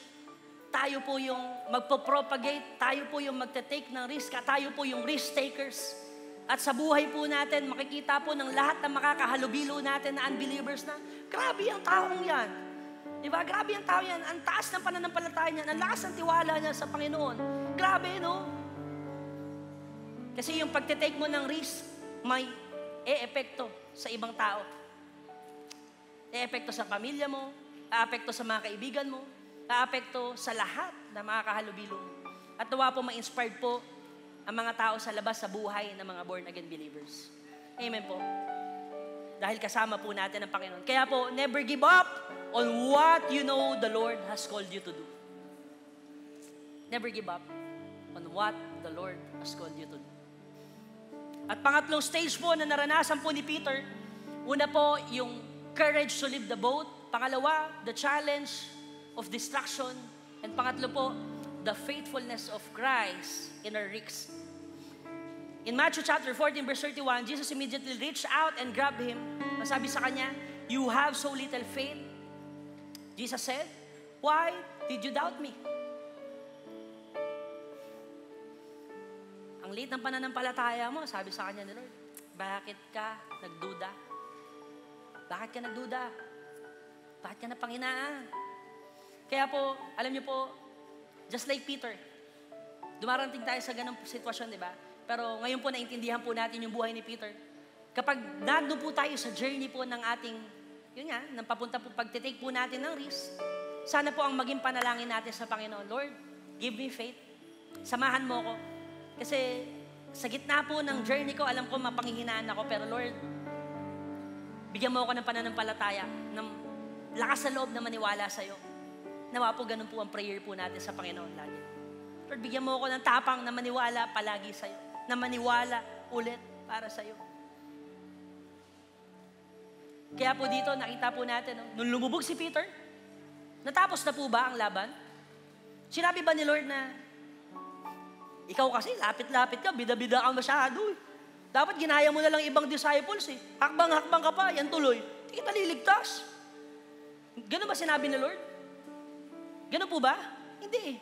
tayo po yung magpo-propagate, tayo po yung magte-take ng risk, at tayo po yung risk takers. At sa buhay po natin, makikita po ng lahat ng makakahalubilo natin na unbelievers na, grabe ang taong yan. Diba? Grabe ang tao yan. Ang taas ng pananampalataya niya, ang lakas ng tiwala niya sa Panginoon. Grabe, no? Kasi yung pagte-take mo ng risk, may e-epekto sa ibang tao. E-epekto sa pamilya mo, e-epekto sa mga kaibigan mo, e-epekto sa lahat na makakahalubilo mo. At nawa po ma-inspired po ang mga tao sa labas sa buhay ng mga born-again believers. Amen po. Dahil kasama po natin ang Panginoon. Kaya po, never give up on what you know the Lord has called you to do. Never give up on what the Lord has called you to do. At pangatlong stage po na naranasan po ni Peter, una po yung courage to leave the boat. Pangalawa, the challenge of distraction. And pangatlo po, the faithfulness of Christ in our risks. In Matthew chapter 14 verse 31, Jesus immediately reached out and grabbed him. Masabi sa kanya, "You have so little faith." Jesus said, "Why did you doubt me?" Ang liit ng pananampalataya mo, sabi sa kanya ni Lord, bakit ka nagduda? Bakit ka nagduda? Bakit ka napanghinaan? Kaya po, alam niyo po, just like Peter, dumarating tayo sa ganong sitwasyon, di ba? Pero ngayon po, naintindihan po natin yung buhay ni Peter. Kapag nandun po tayo sa journey po ng ating, yun nga, ng papunta po, pagtitake po natin ng risk, sana po ang maging panalangin natin sa Panginoon, Lord, give me faith. Samahan mo ko. Kasi sa gitna po ng journey ko, alam ko mapanghihinaan ako, pero Lord, bigyan mo ako ng pananampalataya, ng lakas sa loob na maniwala sa'yo. Nawa po, ganun po ang prayer po natin sa Panginoon lagi. Lord, bigyan mo ako ng tapang na maniwala palagi sa'yo. Na maniwala ulit para sa'yo. Kaya po dito, nakita po natin, nung lumubog si Peter, natapos na po ba ang laban? Sinabi ba ni Lord na, ikaw kasi, lapit-lapit ka, bida-bida ka masyado eh. Dapat ginaya mo na lang ibang disciples eh. Hakbang-hakbang ka pa, yan tuloy. Hindi kita liligtas. Ganun ba sinabi ni Lord? Ganun po ba? Hindi eh.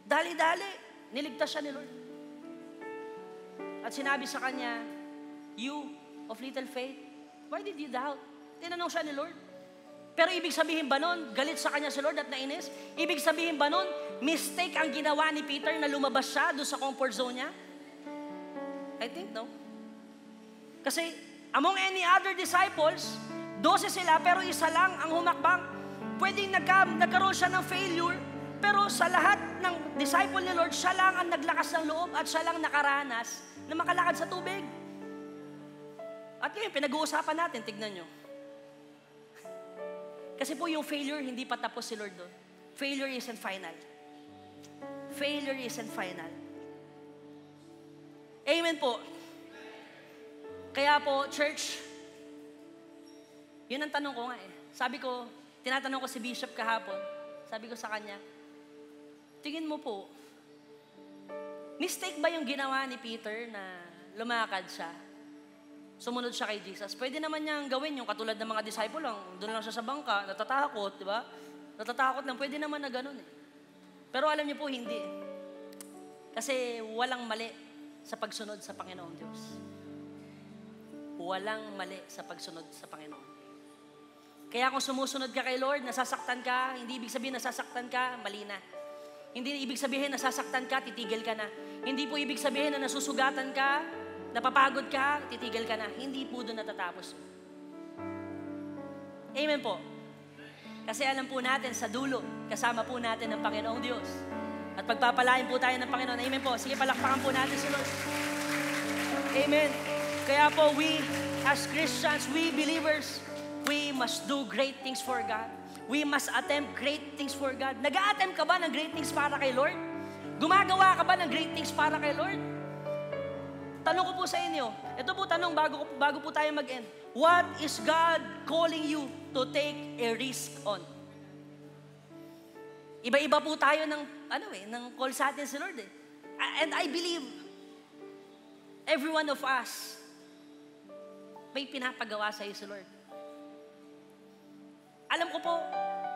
Dali-dali, niligtas siya ni Lord. At sinabi sa kanya, "You of little faith, why did you doubt?" Tinanong siya ni Lord. Pero ibig sabihin ba nun, galit sa kanya si Lord at nainis? Ibig sabihin ba nun, mistake ang ginawa ni Peter na lumabas siya doon sa comfort zone niya? I think no. Kasi among any other disciples, 12 sila pero isa lang ang humakbang. Pwedeng nagkaroon siya ng failure, pero sa lahat ng disciple ni Lord, siya lang ang naglakas ng loob at siya lang nakaranas na makalakad sa tubig. At ngayon, pinag-uusapan natin, tignan nyo. Kasi po yung failure, hindi pa tapos si Lord doon. Failure isn't final. Failure isn't final. Amen po. Kaya po, church, yun ang tanong ko nga eh. Sabi ko, tinatanong ko si Bishop kahapon, sabi ko sa kanya, tingin mo po, mistake ba yung ginawa ni Peter na lumakad siya? Sumunod siya kay Jesus. Pwede naman niyang gawin yung katulad ng mga disciple lang. Doon lang siya sa bangka, natatakot, di ba? Natatakot lang. Pwede naman na ganun eh. Pero alam niyo po, hindi eh. Kasi walang mali sa pagsunod sa Panginoong Diyos. Walang mali sa pagsunod sa Panginoon. Kaya kung sumusunod ka kay Lord, nasasaktan ka, hindi ibig sabihin nasasaktan ka, mali na. Hindi ibig sabihin nasasaktan ka, titigil ka na. Hindi po ibig sabihin na nasusugatan ka, napapagod ka, titigil ka na. Hindi po doon natatapos. Amen po. Kasi alam po natin sa dulo, kasama po natin ang Panginoong Diyos. At pagpapalain po tayo ng Panginoon. Amen po. Sige, palakpakan po natin si Lord. Amen. Kaya po, we as Christians, we believers, we must do great things for God. We must attempt great things for God. Nag-a-attempt ka ba ng great things para kay Lord? Gumagawa ka ba ng great things para kay Lord? Tanong ko po sa inyo, ito po tanong bago po tayo mag-end. What is God calling you to take a risk on? Iba-iba po tayo ng call sa atin si Lord eh. And I believe, every one of us, may pinapagawa sa iyo si Lord. Alam ko po,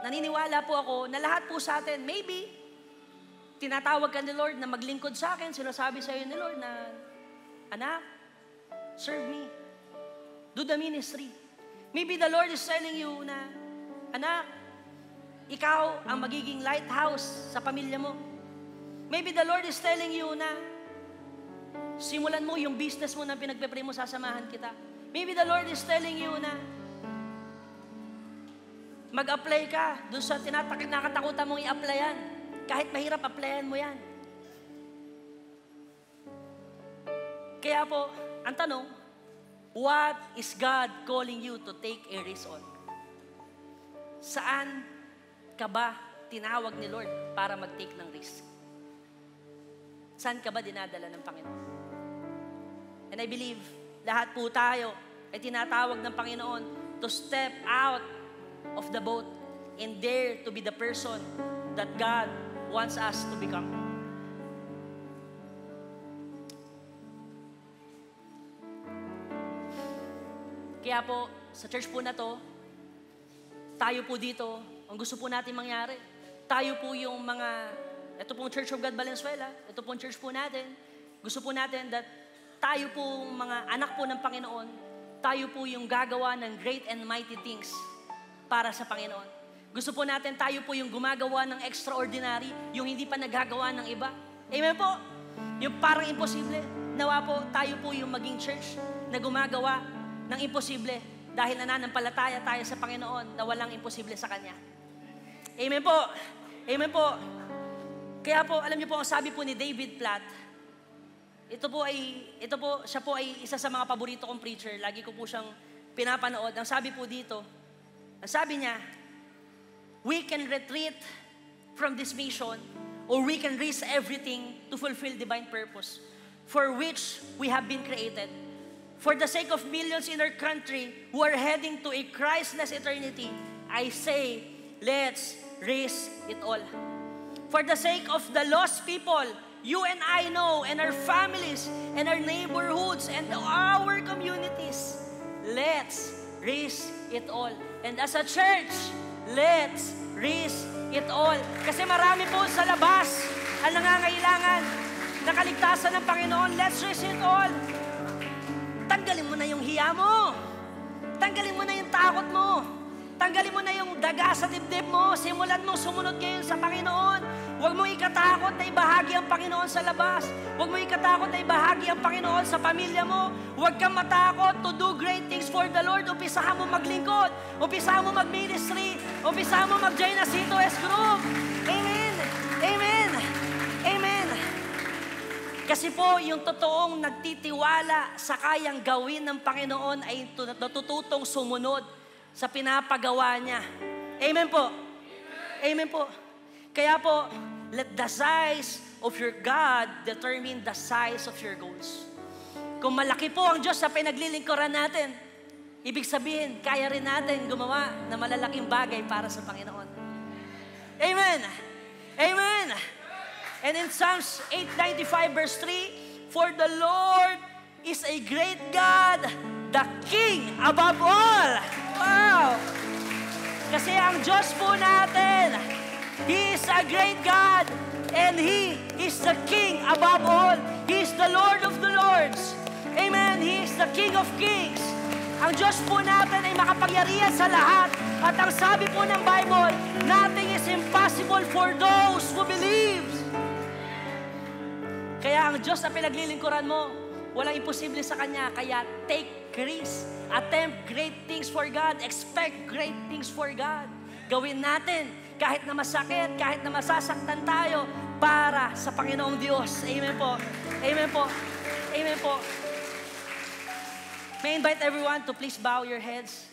naniniwala po ako na lahat po sa atin, maybe, tinatawag ka ni Lord na maglingkod sa akin, sinasabi sa iyo ni Lord na, anak, serve me. Do the ministry. Maybe the Lord is telling you na, anak, ikaw ang magiging lighthouse sa pamilya mo. Maybe the Lord is telling you na, simulan mo yung business mo na pinagpe-pray mo, sasamahan kita. Maybe the Lord is telling you na, mag-apply ka doon sa nakatakutan mong i-applyan. Kahit mahirap, applyan mo yan. Kaya po, ang tanong, what is God calling you to take a risk on? Saan ka ba tinawag ni Lord para mag-take ng risk? Saan ka ba dinadala ng Panginoon? And I believe, lahat po tayo ay tinatawag ng Panginoon to step out of the boat and dare to be the person that God wants us to become. Kaya po, sa church po na to, tayo po dito, ang gusto po natin mangyari, tayo po yung ito pong Church of God Valenzuela, ito pong church po natin, gusto po natin that tayo po mga anak po ng Panginoon, tayo po yung gagawa ng great and mighty things para sa Panginoon. Gusto po natin tayo po yung gumagawa ng extraordinary, yung hindi pa nagagawa ng iba. Amen po? Yung parang imposible. Nawa po, tayo po yung maging church na gumagawa ng imposible dahil nananampalataya tayo sa Panginoon na walang imposible sa Kanya. Amen po? Amen po? Kaya po, alam niyo po, ang sabi po ni David Platt, siya po ay isa sa mga paborito kong preacher. Lagi ko po siyang pinapanood. Ang sabi po dito, ang sabi niya, we can retreat from this mission or we can risk everything to fulfill divine purpose for which we have been created. For the sake of millions in our country who are heading to a Christless eternity, I say, let's risk it all. For the sake of the lost people, you and I know, and our families, and our neighborhoods, and our communities, let's risk it all. And as a church, let's risk it all. Kasi marami po sa labas ang nangangailangan ng kaligtasan ng Panginoon. Let's risk it all. Tanggalin mo na yung hiya mo. Tanggalin mo na yung takot mo. Tanggalin mo na yung daga sa dibdib mo. Simulan mo sumunod ngayon sa Panginoon. Huwag mo ikatakot na ibahagi ang Panginoon sa labas. Huwag mo ikatakot na ibahagi ang Panginoon sa pamilya mo. Huwag kang matakot to do great things for the Lord. Umpisahan mo maglingkod. Umpisahan mo mag-ministry. Umpisahan mo mag-join na C2S group. Amen. Amen. Amen. Kasi po, yung totoong nagtitiwala sa kayang gawin ng Panginoon ay natututong sumunod sa pinapagawa niya. Amen po. Amen po. Kaya po, let the size of your God determine the size of your goals. Kung malaki po ang Diyos sa pinaglilingkuran natin, ibig sabihin, kaya rin natin gumawa ng malalaking bagay para sa Panginoon. Amen. Amen. And in Psalms 8:95 verse 3, for the Lord is a great God, the King above all. Wow! Kasi ang Diyos po natin, He is a great God, and He is the King above all. He is the Lord of the Lords. Amen. He is the King of Kings. Ang Diyos po natin ay makapangyarihan sa lahat. At ang sabi po ng Bible, nothing is impossible for those who believe. Kaya ang Diyos na pinaglilingkuran mo, Walang imposible sa Kanya, kaya take risk. Attempt great things for God. Expect great things for God. Gawin natin kahit na masakit, kahit na masasaktan tayo para sa Panginoong Diyos. Amen po. Amen po. Amen po. May I invite everyone to please bow your heads.